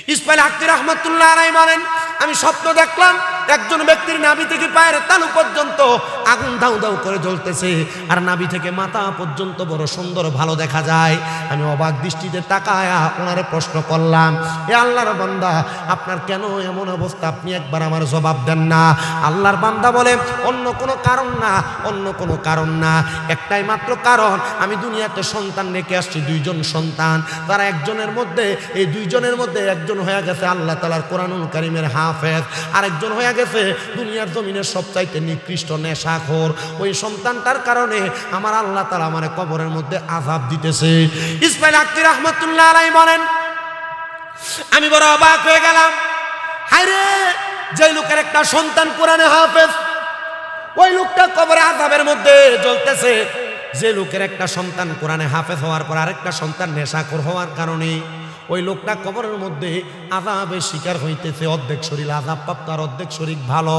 ইসমাইল হাক্কি রহমতুল্লাহ আলাইহি বলেন, আমি স্বপ্ন দেখলাম একজন ব্যক্তির নাভি থেকে পায়ের তালু পর্যন্ত আগুন দাউ দাউ করে জ্বলতেছে, আর নাভি থেকে মাথা পর্যন্ত বড় সুন্দর ভালো দেখা যায়। আমি অবাক দৃষ্টিতে তাকায়া ওনারে প্রশ্ন করলাম, এ আল্লাহর বান্দা, আপনার কেন এমন অবস্থা, আপনি একবার আমার জবাব দেন না। আল্লাহর বান্দা বলে, অন্য কোনো কারণ না, অন্য কোনো কারণ না, একটাই মাত্র কারণ, আমি দুনিয়াতে সন্তান রেখে আসছি, দুইজন সন্তান। তারা একজনের মধ্যে, এই দুইজনের মধ্যে একজন হয়ে গেছে আল্লাহ তাআলার কোরআনুল কারীমের হাফেজ, আরেকজন হয়ে গেছে দুনিয়ার জমিনের সবচাইতে নিকৃষ্ট নেশাখোর। ওই সন্তানটার কারণে আমার আল্লাহ তাআলা আমারে কবরের মধ্যে আযাব দিতেছে। ইসমাইল হাক্কি রাহমাতুল্লাহ আলাইহি বলেন, আমি বড় অবাক হয়ে গেলাম। হায়রে, যে লোকের একটা সন্তান কোরআনে হাফেজ, ওই লোকটা কবরে আযাবের মধ্যে জ্বলতেছে। যে লোকের একটা সন্তান কোরআনে হাফেজ হওয়ার পর আরেকটা সন্তান নেশাখোর হওয়ার কারণে ওই লোকটা কবরের মধ্যে আযাবের শিকার হইতেছে। অর্ধেক শরীর আযাব প্রাপ্ত আর অর্ধেক শরীর ভালো।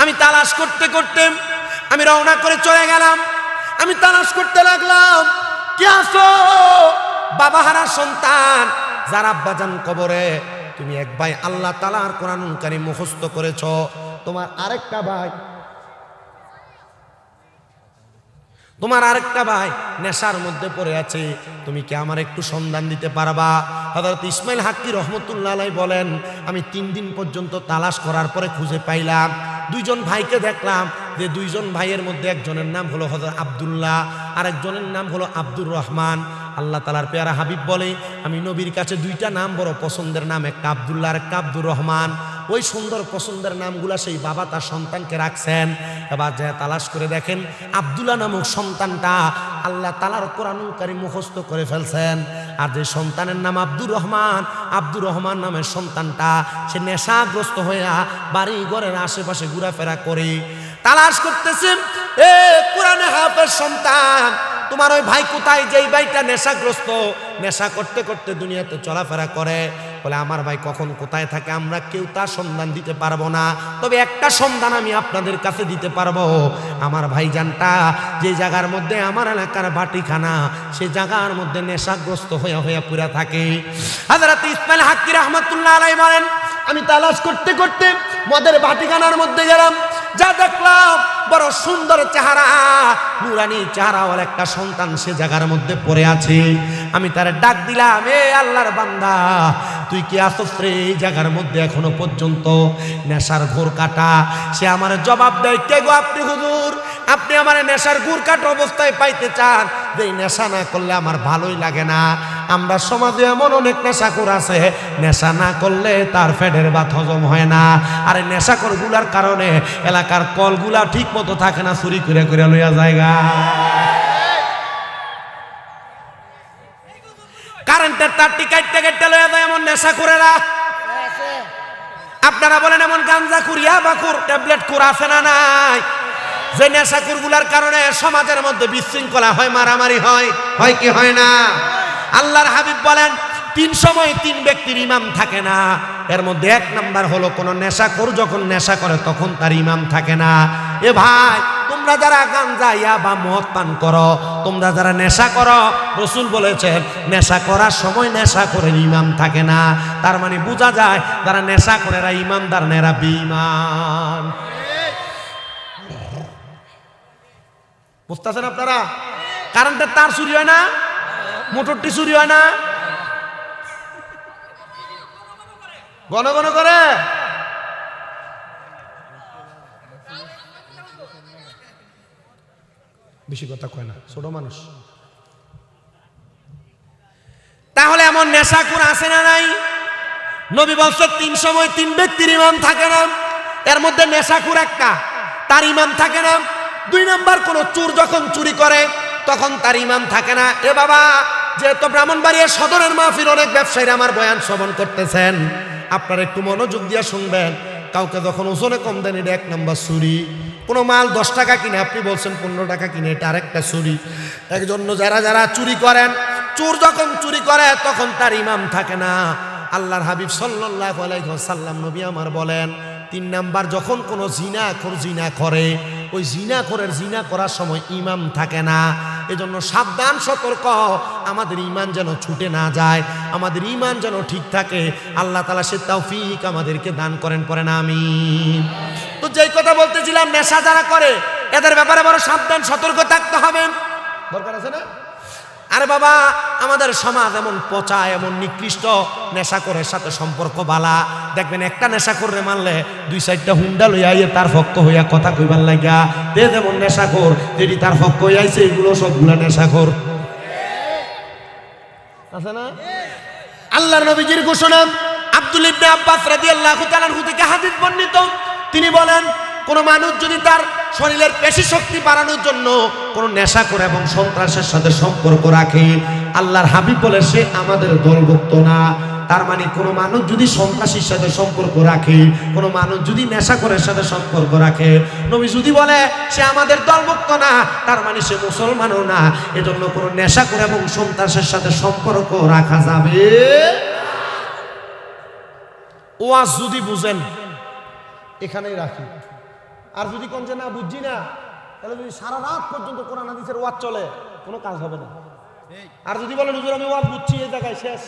আমি তালাশ করতে করতে আমি রওনা করে চলে গেলাম। আমি তালাশ করতে লাগলাম, কে আছো? বাবা হারা সন্তান, যার আব্বাজান কবরে, তুমি এক ভাই আল্লাহ তাআলার কোরআনুল কারীম মুখস্থ করেছ, তোমার আরেকটা ভাই নেশার মধ্যে পড়ে আছে, তুমি কি আমার একটু সন্ধান দিতে পারবা? হযরত ইসমাইল হাক্কি রহমতুল্লাহ আলাইহি বলেন, আমি 3 দিন পর্যন্ত তালাশ করার পরে খুঁজে পাইলাম। দুইজন ভাইকে দেখলাম, যে দুইজন ভাইয়ের মধ্যে একজনের নাম হলো হযরত আব্দুল্লাহ, আর একজনের নাম হলো আব্দুর রহমান। আল্লাহ তাআলার পেয়ারা হাবিব বলে, আমি নবীর কাছে দুইটা নাম বড় পছন্দের নাম, একটা আব্দুল্লাহ আর একটা আব্দুর রহমান। ওই সুন্দর পছন্দের নামগুলা সেই বাবা তার সন্তানকে রাখছেন। এবার যা তালাশ করে দেখেন, আব্দুল্লাহ নামক সন্তানটা আল্লাহ তাআলার কোরআনুল কারীম মুখস্থ করে ফেলছেন। আর যে সন্তানের নাম আব্দুর রহমান নামের সন্তানটা সে নেশাগ্রস্ত হইয়া বাড়ি ঘরের আশেপাশে ঘোরাফেরা করে। তালাশ করতেছে, এ কোরআনে হাফেজ সন্তান, তোমার ওই ভাই কোথায়? যেই ভাইটা নেশাগ্রস্ত, নেশা করতে করতে দুনিয়াতে চলাফেরা করে। বলে, আমার ভাই কখন কোথায় থাকে আমরা কেউ তার সন্ধান দিতে পারবো না, তবে একটা সন্ধান আমি আপনাদের কাছে দিতে পারবো। আমার ভাইজানটা যে জায়গার মধ্যে আমার এলাকার বাটিখানা, সেই জায়গার মধ্যে নেশাগ্রস্ত হইয়া হইয়া পুরা থাকে। হযরত ইসমাইল হাক্কি রাহমাতুল্লাহ আলাইহি বলেন, আমি তালাশ করতে করতে মদের বাটিখানার মধ্যে গেলাম। যা দেখলাম, বড় সুন্দর চেহারা, নুরানি চেহারাওয়ালা একটা সন্তান সে জায়গার মধ্যে পড়ে আছে। আমি তার ডাক দিলাম, এ আল্লাহর বান্দা, তুই কি আসছ রে এই জায়গার মধ্যে এখনো পর্যন্ত? নেশার ঘোর কাটা। সে আমার জবাব দেয়, কে গো আপনি? হুজুর, আপনি আমার নেশার ঘোর কাটা অবস্থায় পাইতে চান? যে নেশা না করলে আমার ভালোই লাগে না। আমরা সমাজে এমন অনেক নেশাখোর আছে, নেশা না করলে তার পেটের ভাত হজম হয় না। আর নেশাখোর গুলার কারণে এলাকার কলগুলা ঠিক মতো থাকে না, চুরি করে করে লইয়া জায়গা। কারেন্টের তারটি কাটতে কাটতে লইয়া যায় এমন নেশাখোরেরা। আপনারা বলেন, এমন গাঞ্জাখোর, ইয়াবাখোর, ট্যাবলেটখোর আছে না নাই? যে নেশাখোর গুলার কারণে সমাজের মধ্যে বিশৃঙ্খলা হয়, মারামারি হয়, হয় কি হয় না? আল্লাহর হাবিব বলেন, 3 সময় 3 ব্যক্তির ইমাম থাকে না। এর মধ্যে 1 নাম্বার হলো কোন নেশাখোর যখন নেশা করে তখন তার ইমাম থাকে না। এ ভাই, তোমরা যারা গাঞ্জা ইয়াবা মদ পান করো, তোমরা যারা নেশা করো, রাসূল বলেছেন নেশা করার সময় নেশাখোরের ইমাম থাকে না। তার মানে বোঝা যায় যারা নেশা করে এরা ইমানদার না, এরা বেঈমান। বুঝতেছেন আপনারা? কারেন্টের তার চুরি হয় না, মোটরটি চুরি হয় না, ঘন ঘন করে। বেশি কথা কয় না, ছোট মানুষ। তাহলে এমন নেশাখোর আছে না নাই? নবী বলছেন 3 সময় 3 ব্যক্তির ইমাম থাকে না। এর মধ্যে নেশাখোর একটা, তার ইমাম থাকে না। 2 নাম্বার, কোন চোর যখন চুরি করে তখন তার ইমাম থাকে না। এ বাবা, যেহেতু ব্রাহ্মণবাড়িয়া সদরের মাহফিল অনেক ব্যবসায়ীরা আমার বয়ান শ্রবণ করতেছেন, আপনারা একটু মনোযোগ দিয়ে শুনবেন। কাউকে যখন ওজনে কম দেন, এটা 1 নাম্বার চুরি। কোনো মাল 10 টাকা কিনে আপনি বলছেন 15 টাকা কিনে, এটা আরেকটা চুরি। এর জন্য যারা যারা চুরি করেন, চোর যখন চুরি করে তখন তার ইমাম থাকে না। আল্লাহর হাবিব সাল্লাল্লাহু আলাইহি ওয়াসাল্লাম নবী আমার বলেন, 3 নাম্বার, যখন কোনো জিনাখোর জিনা করে, ওই জিনাখোরের জিনা করার সময় ইমাম থাকে না। এ এজন্য সাবধান সতর্ক, আমাদের ঈমান যেন ছুটে না যায়, আমাদের ঈমান যেন ঠিক থাকে। আল্লাহ তাআলা সে তৌফিক আমাদেরকে দান করেন, পড়েন আমিন। তো যেই কথা বলতেছিলাম, নেশা যারা করে এদের ব্যাপারে বড় সাবধান সতর্ক থাকতে হবে, দরকার আছে না? আরে বাবা, আমাদের সমাজ এমন পচা, এমন নিকৃষ্ট, নেশাখোরের সাথে সম্পর্ক বালা। দেখবেন একটা নেশাখোরে মানলে 2-4টা হুন্ডা লইয়া আইয়ে তার পক্ষ হইয়া কথা কইবার লাগিয়া, তে যেমন নেশাখোর, যেটি তার পক্ষ হইয়াছে, এগুলো সবগুলা নেশাখোর আছে না? আল্লাহর নবীজির ঘোষণা, আব্দুল ইবনে আব্বাস রাদিয়াল্লাহু তাআলা আনহু থেকে হাদিস বর্ণিত, তিনি বলেন, কোন মানুষ যদি তার শরীরের পেশি শক্তি বাড়ানোর জন্য কোন নেশা করে এবং সন্ত্রাসের সাথে সম্পর্ক রাখে, আল্লাহর হাবিব বলে সে আমাদের দলভুক্ত না। তার মানে কোন মানুষ যদি সন্ত্রাসীর সাথে সম্পর্ক রাখে, কোন মানুষ যদি নেশাখোরের সাথে সম্পর্ক রাখে, নবী যদি বলে সে আমাদের দলভুক্ত না, তার মানে সে মুসলমানও না। এজন্য কোন নেশাখোর এবং সন্ত্রাসের সাথে সম্পর্ক রাখা যাবে। ওয়াজ যদি বুঝেন এখানেই রাখি, আর যদি কোন যে না বুঝছি না, তাহলে যদি সারা রাত পর্যন্ত কোরআন হাদিসের ওয়াজ চলে, কোনো কাজ হবে না। আর যদি বলেন হুজুর আমি ওয়াজ বুঝছি, এই জায়গায় শেষ।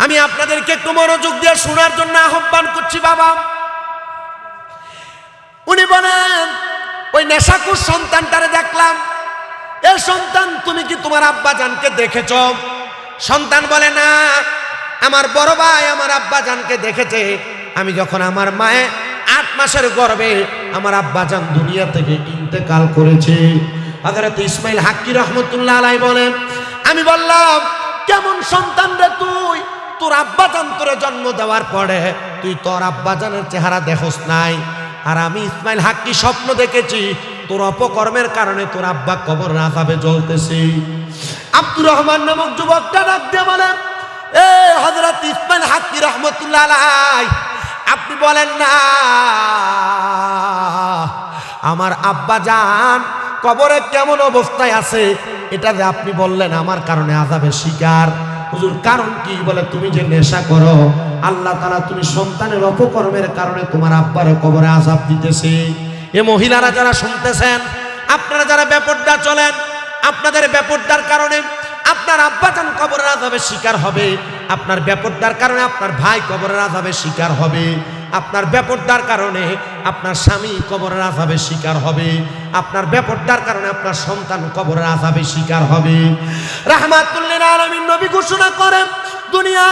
আমি আপনাদেরকে একটু মনোযোগ দিয়ে শোনার জন্য আহ্বান করছি। বাবা, উনি বলেন ওই নেশাখোর সন্তানটারে দেখলাম, এ সন্তান তুমি কি তোমার আব্বাজানকে দেখেছ? সন্তান বলে না, আমার বড় ভাই আমার আব্বাজানকে দেখেছে। আমি যখন আমার মায়ে 8 মাসের গর্ভে আমার আব্বাজান দুনিয়া থেকে ইন্তেকাল করেছে। হযরত ইসমাইল হাক্কি রহমতুল্লাহ আলাইহি বলেন, আমি বললাম কেমন সন্তান রে তুই, তোর আব্বাজান তোরে জন্ম দেওয়ার পরে তুই তোর আব্বাজানের চেহারা দেখোস নাই। আর আমি ইসমাইল হাক্কি স্বপ্ন দেখেছি তোর অপকর্মের কারণে তোর আব্বা কবর আযাবে জ্বলতেছে। আব্দুর রহমান নামক যুবকটা ডাক দিয়ে বলেন, এ হযরত ইসমাইল হাক্কি রহমতুল্লাহ আলাইহি, আপনি বলেন না আমার আব্বাজান কবরে কেমন অবস্থায় আছে, এটা যে আপনি বললেন আমার কারণে আযাবের শিকার। হুজুর কারণ কি? বলে তুমি যে নেশা করো, আল্লাহ তাআলা তুমি সন্তানের অপকর্মের কারণে তোমার আব্বার কবরে আযাব দিতেছে। এ মহিলারা যারা শুনতেছেন, আপনারা যারা বেপরদা চলেন, আপনাদের বেপরদার কারণে আপনার আব্বাজান কবরের আযাবের শিকার হবে, আপনার বেপরদার কারণে আপনার ভাই কবরের আযাবের শিকার হবে, আপনার বেপরদার কারণে আপনার স্বামী কবরের আযাবের শিকার হবে, আপনার বেপরদার কারণে আপনার সন্তান কবরের আযাবের শিকার হবে। রাহমাতুল লিল আলামিন নবী ঘোষণা করেন, দুনিয়া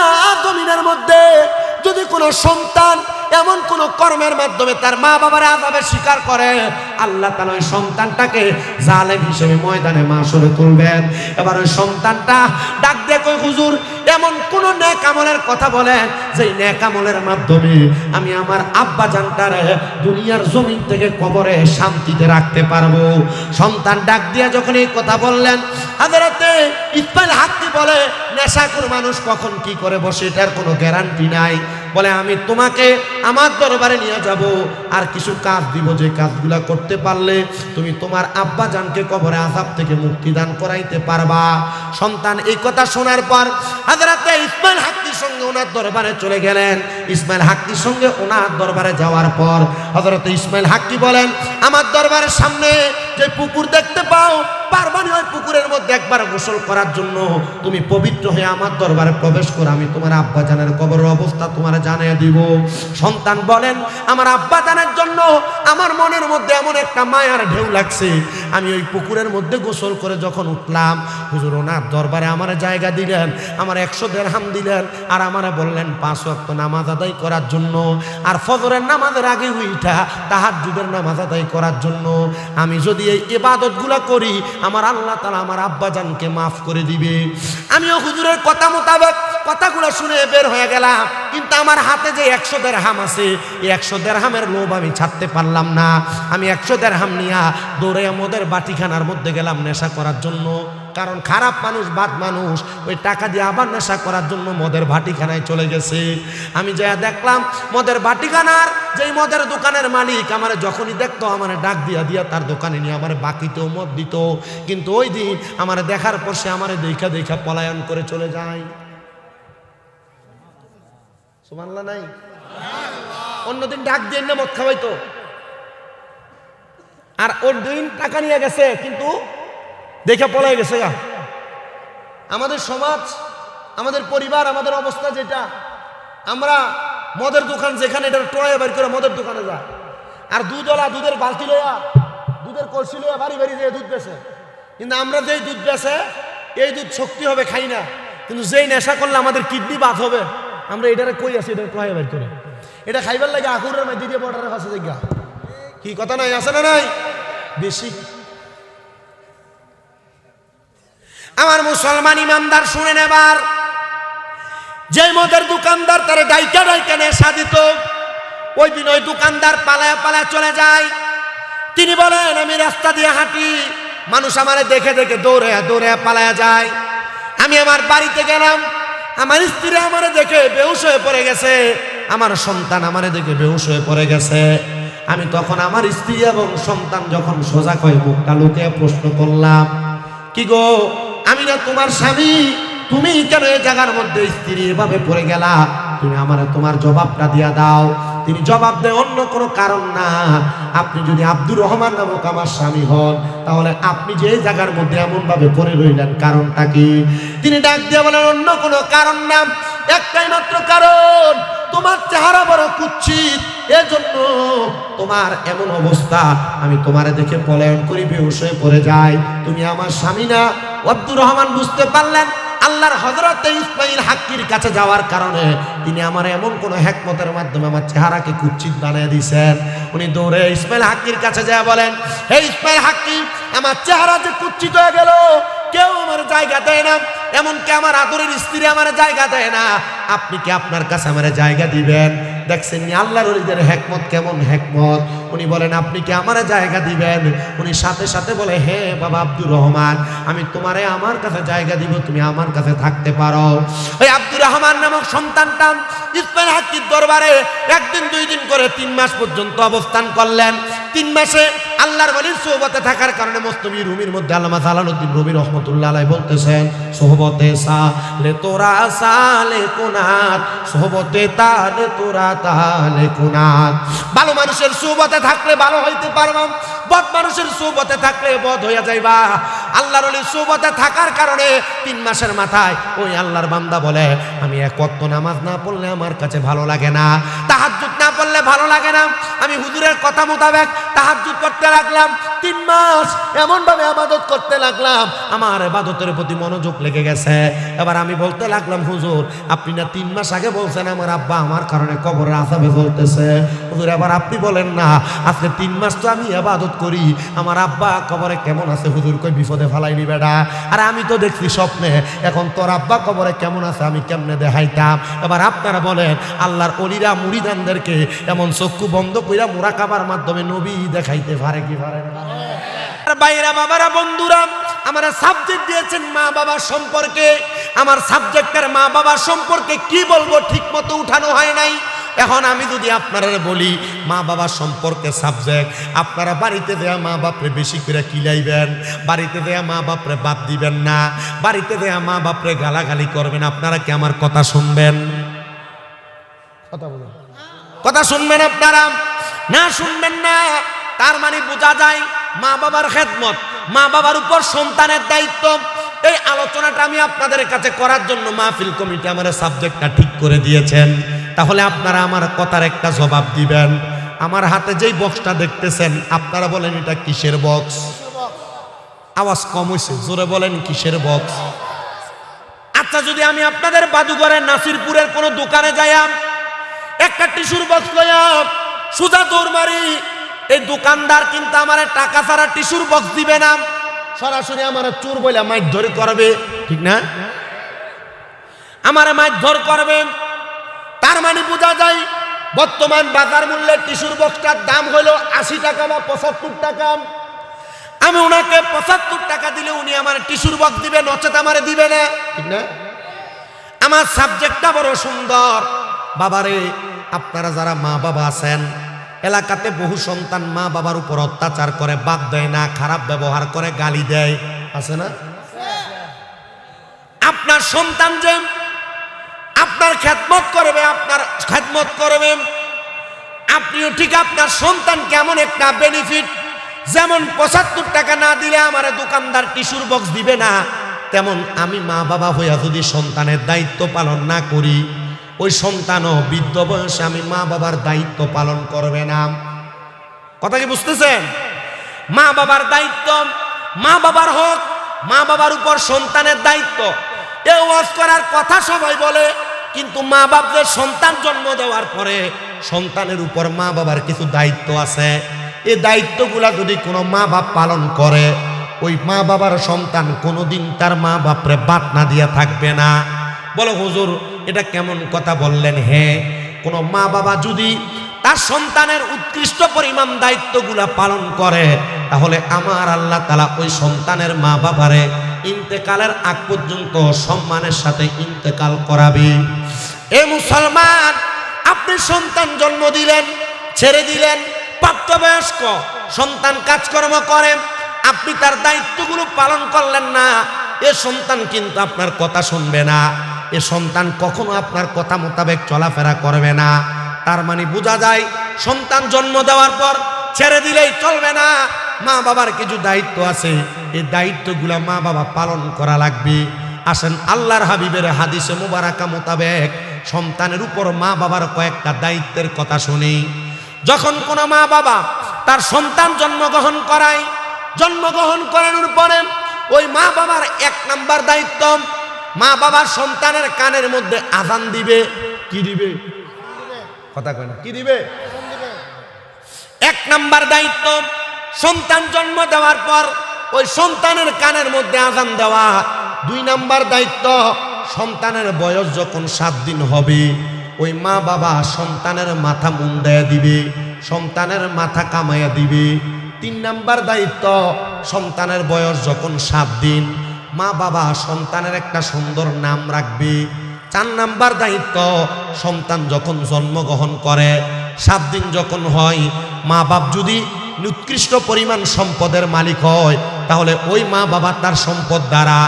জমিনের মধ্যে যদি কোনো সন্তান এমন কোন কর্মের মাধ্যমে তার মা বাবার আযাবের শিকার করে, আল্লাহ তাআলা ওই সন্তানটাকে জালেম হিসেবে ময়দানে মাশরে তুলবেন। এবার ওই সন্তানটা ডাক দিয়ে কই, হুজুর এমন কোন নেক আমলের কথা বলেন যেই নেক আমলের মাধ্যমে আমি আমার আব্বাজানটারে দুনিয়ার জমিন থেকে কবরে শান্তিতে রাখতে পারবো। সন্তান ডাক দিয়ে যখন এই কথা বললেন, হযরতে ইসমাইল হাক্কি বলে, নেশাখোর মানুষ কখন কি করে বসে এটার কোনো গ্যারান্টি নাই। বলে আমি তোমাকে আমার দরবারে নিয়ে যাব, আর কিছু কাজ দিব, যে কাজগুলা করতে পারলে তুমি তোমার আব্বাজানকে কবরে আযাব থেকে মুক্তি দান করাইতে পারবা। সন্তান এই কথা শোনার পর হযরতে ইসমাইল হাক্কির সঙ্গে ওনার দরবারে চলে গেলেন। ইসমাইল হাক্কির সঙ্গে ওনার দরবারে যাওয়ার পর হযরতে ইসমাইল হাক্কি বলেন, আমার দরবারের সামনে যে পুকুর দেখতে পাও, পারবানি ওই পুকুরের মধ্যে একবার গোসল করার জন্য তুমি পবিত্র হয়ে আমার দরবারে প্রবেশ করো, আমি তোমার আব্বাজানের কবরের অবস্থা তোমার জানিয়ে দিব। সন্তান বলেন, আমার আব্বাজানের জন্য আমার মনের মধ্যে এমন একটা মায়ার ঢেউ লাগছে, আমি ওই পুকুরের মধ্যে গোসল করে যখন উঠলাম, হুজুর ওনার দরবারে আমার জায়গা দিলেন, আমার 100 দিরহাম দিলেন, আর আমারে বললেন 5 ওয়াক্ত নামাজ আদায় করার জন্য, আর ফজরের নামাজের আগে উঠা তাহাজ্জুদের নামাজ আদায় করার জন্য। আমি যদি এই ইবাদতগুলো করি, আমার আল্লাহ তাআলা আমার আব্বাজানকে মাফ করে দিবে। আমিও হুজুরের কথা মোতাবেক কথাগুলো শুনে বের হয়ে গেলাম, কিন্তু আমার হাতে যে 100 দিরহাম আছে, এই 100 দিরহামের লোভ আমি ছাড়তে পারলাম না। আমি 100 দিরহাম নিয়ে দৌড়ে মদের বাটিখানার মধ্যে গেলাম নেশা করার জন্য। কারণ খারাপ মানুষ, বাদ মানুষ ওই টাকা দিয়ে আবার নেশা করার জন্য মদের ভাটিখানায় চলে গেছে। আমি যা দেখলাম মদের ভাটিখানার যেই মদের দোকানের মালিক আমার যখনই দেখতো আমার ডাক দিয়া দিয়া তার দোকানে নিয়ে আমার বাকিতেও মদ দিত, কিন্তু ওই দিন আমার দেখার পর সে আমার দেখা দেখা পলায়ন করে চলে যায়। সুবহানাল্লাহ নাই? অন্যদিন ডাক দিয়ে না মদ খাওয়াইতো, আর ওর দিন টাকা নিয়ে গেছে কিন্তু দেখে পলাই গেছে গা। আমাদের সমাজ, আমাদের পরিবার, আমাদের অবস্থা যেটা, আমরা মদের দোকান যেখানে এটা টোড়ায় বাড়ি করে মদের দোকানে যায়, আর দুধওয়ালা দুধের বালতি লইয়া দুধের কলসি লইয়া বাড়ি বাড়ি যেয়ে দুধ বেছে। কিন্তু আমরা যেই দুধ বেছে এই দুধ শক্তি হবে খাই না, কিন্তু যেই নেশা করলে আমাদের কিডনি বাদ হবে, আমরা এটারে কই আছি এটা টোড়ায় বাড়ি করে। এটা খাইবার লাগে আকুরের মধ্যে দিয়ে বর্ডারের কাছে জায়গা, কি কথা নাই, আছে না নাই? বেশি আমার মুসলমান ইমানদার শুনেন এবার, যে মদের দোকানদার তারে ডাইকা ডাইকা নেশা দিত, ওই দিন ওই দোকানদার পালায়া পালায়া চলে যায়। তিনি বলেন আমি রাস্তা দিয়ে হাঁটি, মানুষ আমারে দেখে দেখে দৌড়ে দৌড়ে পালায়া যায়। আমি আমার বাড়িতে গেলাম, আমার স্ত্রী আমারে দেখে বেহুশ হয়ে পড়ে গেছে, আমার সন্তান আমারে দেখে বেহুশ হয়ে পড়ে গেছে। আমি তখন আমার স্ত্রী এবং সন্তান যখন সোজা কয় মুখটা লুকিয়ে প্রশ্ন করলাম, কি গো আমি না তোমার স্বামী, তুমি কেন এই জায়গার মধ্যে স্ত্রী এভাবে পড়ে গেলা? তুমি আমারে তোমার জবাবটা দিয়া দাও। তিনি জবাব দেয় অন্য কোনো কারণ না, আপনি যদি আব্দুর রহমান নামক আমার স্বামী হন, তাহলে আপনি যে এই জায়গার মধ্যে এমন ভাবে পড়ে রইলেন কারণটা কি? তিনি ডাক দিয়ে বলেন অন্য কোনো কারণ না, একটাই মাত্র কারণ, তোমার চেহারা বড় কুৎসিত, এজন্য তোমার এমন অবস্থা, আমি তোমারে দেখে পলায়ন করি বেহুশ হয়ে পড়ে যাই। তুমি আমার স্বামী না। আব্দুর রহমান বুঝতে পারলেন আল্লাহর হযরত ইসমাঈল হাক্কির কাছে যাওয়ার কারণে তিনি আমার এমন কোন হিকমতের মাধ্যমে আমার চেহারাকে কুৎসিত বানিয়ে দিয়েছেন। উনি দৌড়ে ইসমাঈল হাক্কির কাছে যায় বলেন, হে ইসমাঈল হাক্কি, আমার চেহারা যে কুৎসিত হয়ে গেল, কেউ আমার জায়গা দেয় না, এমনকি আমার আদরের স্ত্রী আমার জায়গা দেয় না, আপনি কি আপনার কাছে আমার জায়গা দিবেন? দেখছেন আল্লাহর ওলিদের হিকমত কেমন হিকমত। উনি বলেন আপনি কি আমার জায়গা দিবেন? উনি সাথে সাথে বলে, হে বাবা আব্দুর রহমান, আমি তোমারে আমার কাছে জায়গা দিব, তুমি আমার কাছে থাকতে পারো। ওই আব্দুর রহমান নামক সন্তানটা ইসমাঈল হাক্কির দরবারে একদিন দুই দিন করে 3 মাস পর্যন্ত অবস্থান করলেন। 3 মাসে আল্লাহর ওলির সোহবতে থাকার কারণে মস্তবি রুমির মধ্যে আল্লামা জালালউদ্দিন রুমি রহমাতুল্লাহ আলাইহি বলতেছেন, সোহবতে সালে তোরা সালে কুনাত, সোহবতে তালে তোরা তালে কুনাত। ভালো মানুষের সোহবতে থাকলে ভালো হইতে পারবা, বদ মানুষের সোহবতে থাকলে বদ হইয়া যাইবা। আল্লাহর ওলির সোহবতে থাকার কারণে 3 মাসের মাথায় ওই আল্লাহর বান্দা বলে, আমি এক ওয়াক্ত নামাজ না পড়লে আমার কাছে ভালো লাগে না, তাহাজ্জুদ না পড়লে ভালো লাগে না, আমি হুজুরের কথা মোতাবেক তাহাজ্জুদ করতে লাগলাম। 3 মাস এমন ভাবে ইবাদত করতে লাগলাম, আমার ইবাদতের প্রতি মনোযোগ লেগে গেছে। এবার আমি বলতে লাগলাম, হুজুর আপনি না 3 মাস আগে বলছেন আমার আব্বা আমার কারণে কবরের আযাবে জ্বলতেছে, হুজুর এবার আপনি বলেন না, আজকে 3 মাস তো আমি ইবাদত করি, আমার আব্বা কবরে কেমন আছে? হুজুর কই বিপদে ফালাইনি বেটা, আর আমি তো দেখছি স্বপ্নে, এখন তোর আব্বা কবরে কেমন আছে আমি কেমনে দেখাইতাম? এবার আপনারা বলেন আল্লাহর ওলিরা মুরিদানদেরকে এমন চক্ষু বন্ধ কইরা মুরাকাবার মাধ্যমে নবী দেখাইতে পারে কি পারে না? ভাইরা বাবারা বন্ধুরা, আমার সাবজেক্ট দিয়েছেন মা বাবার সম্পর্কে, আমার সাবজেক্টের মা বাবার সম্পর্কে কি বলবো ঠিক মতো উঠানো হয় নাই। এখন আমি যদি আপনারা বলি মা বাবার সম্পর্কে সাবজেক্ট, আপনারা বাড়িতে দেয়া মা বাপরে বেশি করে কিলাইবেন, বাড়িতে দেয়া মা বাপরে বাদ দিবেন না, বাড়িতে দেয়া মা বাপরে গালাগালি করবেন। আপনারা কি আমার কথা শুনবেন? কথা বলুন, কথা শুনবেন আপনারা না শুনবেন না? তার মানে বোঝা যায় মা বাবার খেদমত, মা বাবার উপর সন্তানের দায়িত্ব। এই আলোচনাটা আমি আপনাদের কাছে করার জন্য মাহফিল কমিটি আমার সাবজেক্টটা ঠিক করে দিয়েছেন। তাহলে আপনারা আমার কথার একটা জবাব দিবেন। আমার হাতে যেই বক্সটা দেখতেছেন, আপনারা বলেন এটা কিসের বক্স? আওয়াজ কম হয়েছে, জোরে বলেন কিসের বক্স? আচ্ছা, যদি আমি আপনাদের বাদুঘরের নাসিরপুরের কোনো দোকানে যাইয়াম, একটা টিস্যুর বক্স লইয়াম, সুজা দৌড় মারি, এই দোকানদার কিন্তু আমার টাকা ছাড়া টিস্যুর বক্স দিবে না, সরাসরি আমার চোর বলে মারধর করবে, ঠিক না? আমার মারধর করবে। তার মানে বোঝা যায় বর্তমান বাজার মূল্যে টিস্যুর বক্সটার দাম হলো 80 টাকা বা 75 টাকা। আমি ওনাকে 75 টাকা দিলে উনি আমার টিস্যুর বক্স দিবে, নচেত আমারে দিবে না, ঠিক না? আমার সাবজেক্টটা বড় সুন্দর। বাবারে, আপনারা যারা মা বাবা আছেন, এলাকাতে বহু সন্তান মা বাবার উপর অত্যাচার করে, বাদ দেয় না, খারাপ ব্যবহার করে, গালি দেয়, আছে না? আপনার সন্তান যে আপনার খেদমত করবে, আপনার খেদমত করবে, আপনিও ঠিক আপনার সন্তান কেমন একটা বেনিফিট যেমন 75 টাকা না দিলে আমারে দোকানদার টিস্যুর বক্স দিবে না, তেমন আমি মা বাবা হইয়া যদি সন্তানের দায়িত্ব পালন না করি, ওই সন্তানও বৃদ্ধ বয়সে আমি মা বাবার দায়িত্ব পালন করবে না। কথা কি বুঝতেছেন? মা বাবার দায়িত্ব, মা বাবার হক, মা বাবার উপর সন্তানের দায়িত্ব। এ ওয়াজ করার কথা সবাই বলে, কিন্তু মা বাপদের সন্তান জন্ম দেওয়ার পরে সন্তানের উপর মা বাবার কিছু দায়িত্ব আছে। এই দায়িত্বগুলা যদি কোনো মা বাপ পালন করে, ওই মা বাবার সন্তান কোনোদিন তার মা বাপরে বাদ না দিয়া থাকবে না। বলো হুজুর এটা কেমন কথা বললেন? হ্যাঁ, কোনো মা বাবা যদি তার সন্তানের উৎকৃষ্ট পরিমাণ দায়িত্বগুলা পালন করে, তাহলে আমার আল্লাহ তাআলা ওই সন্তানের মা বাবারে ইন্তেকালের আগ পর্যন্ত সম্মানের সাথে ইন্তেকাল করাবে। এ মুসলমান, আপনি সন্তান জন্ম দিলেন, ছেড়ে দিলেন, প্রাপ্তবয়স্ক সন্তান কাজকর্ম করে, আপনি তার দায়িত্বগুলো পালন করলেন না, এ সন্তান কিন্তু আপনার কথা শুনবে না, এ সন্তান কখনো আপনার কথা মোতাবেক চলাফেরা করবে না। তার মানে বোঝা যায় সন্তান জন্ম দেওয়ার পর ছেড়ে দিলেই চলবে না, মা বাবার কিছু দায়িত্ব আছে, এই দায়িত্বগুলো মা বাবা পালন করা লাগবে। আসেন আল্লাহর হাবিবের হাদিসে মুবারাকা মোতাবেক সন্তানের উপর মা বাবার কয়েকটা দায়িত্বের কথা শুনি। যখন কোনো মা বাবা তার সন্তান জন্মগ্রহণ করায়, জন্মগ্রহণ করানোর পরে ওই মা বাবার 1 নাম্বার দায়িত্ব, মা বাবার সন্তানের কানের মধ্যে আযান দিবে। কি দিবে? কথা কয় না, কি দিবে? 1 নাম্বার দায়িত্ব, সন্তান জন্ম দেওয়ার পর ওই সন্তানের কানের মধ্যে আযান দেওয়া। 2 নাম্বার দায়িত্ব, সন্তানের বয়স যখন 7 দিন হবে, ওই মা বাবা সন্তানের মাথা মুন্ডায়া দিবে, সন্তানের মাথা কামাইয়া দিবে। 3 নাম্বার দায়িত্ব, সন্তানের বয়স যখন 7 দিন, মা বাবা সন্তানের একটা সুন্দর নাম রাখবে। 4 নাম্বার দায়িত্ব, সন্তান যখন জন্মগ্রহণ করে 7 দিন যখন হয়, মা বাপ যদি উৎকৃষ্ট পরিমাণ সম্পদের মালিক হয়, তাহলে ওই মা বাবা তার সম্পদ দ্বারা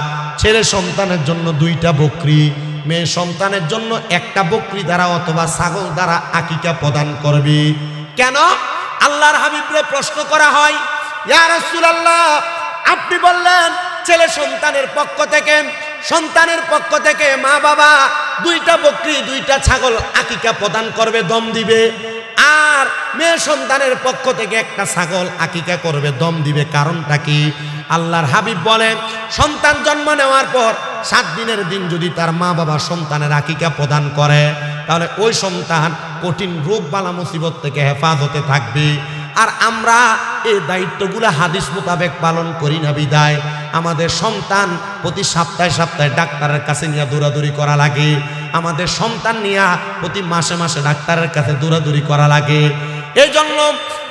ছেলে সন্তানের জন্য 2টা বকরি, মেয়ে সন্তানের জন্য 1টা বকরি দ্বারা অথবা ছাগল দ্বারা আকিকা প্রদান করবে। কেন? আল্লাহর হাবিবরে প্রশ্ন করা হয়, ইয়া রাসূলুল্লাহ, আপনি বললেন ছেলে সন্তানের পক্ষ থেকে মা বাবা 2টা বকরি 2টা ছাগল আকিকা প্রদান করবে, দম দিবে, আর মেয়ে সন্তানের পক্ষ থেকে 1টা ছাগল আকিকা করবে, দম দিবে। কারণটা কি? আল্লাহর হাবিব বলেন, সন্তান জন্ম নেওয়ার পর 7 দিনের দিন যদি তার মা বাবা সন্তানের আকিকা প্রদান করে, তাহলে ওই সন্তান কঠিন রোগ বালা মুসিবত থেকে হেফাজতে থাকবে। আর আমরা এই দায়িত্বগুলো হাদিস মোতাবেক পালন করি না বিদায় আমাদের সন্তান প্রতি সপ্তাহে ডাক্তারের কাছে নিয়ে দৌড়াদৌড়ি করা লাগে, আমাদের সন্তান নিয়ে প্রতি মাসে মাসে ডাক্তারের কাছে দৌড়াদৌড়ি করা লাগে। এই জন্য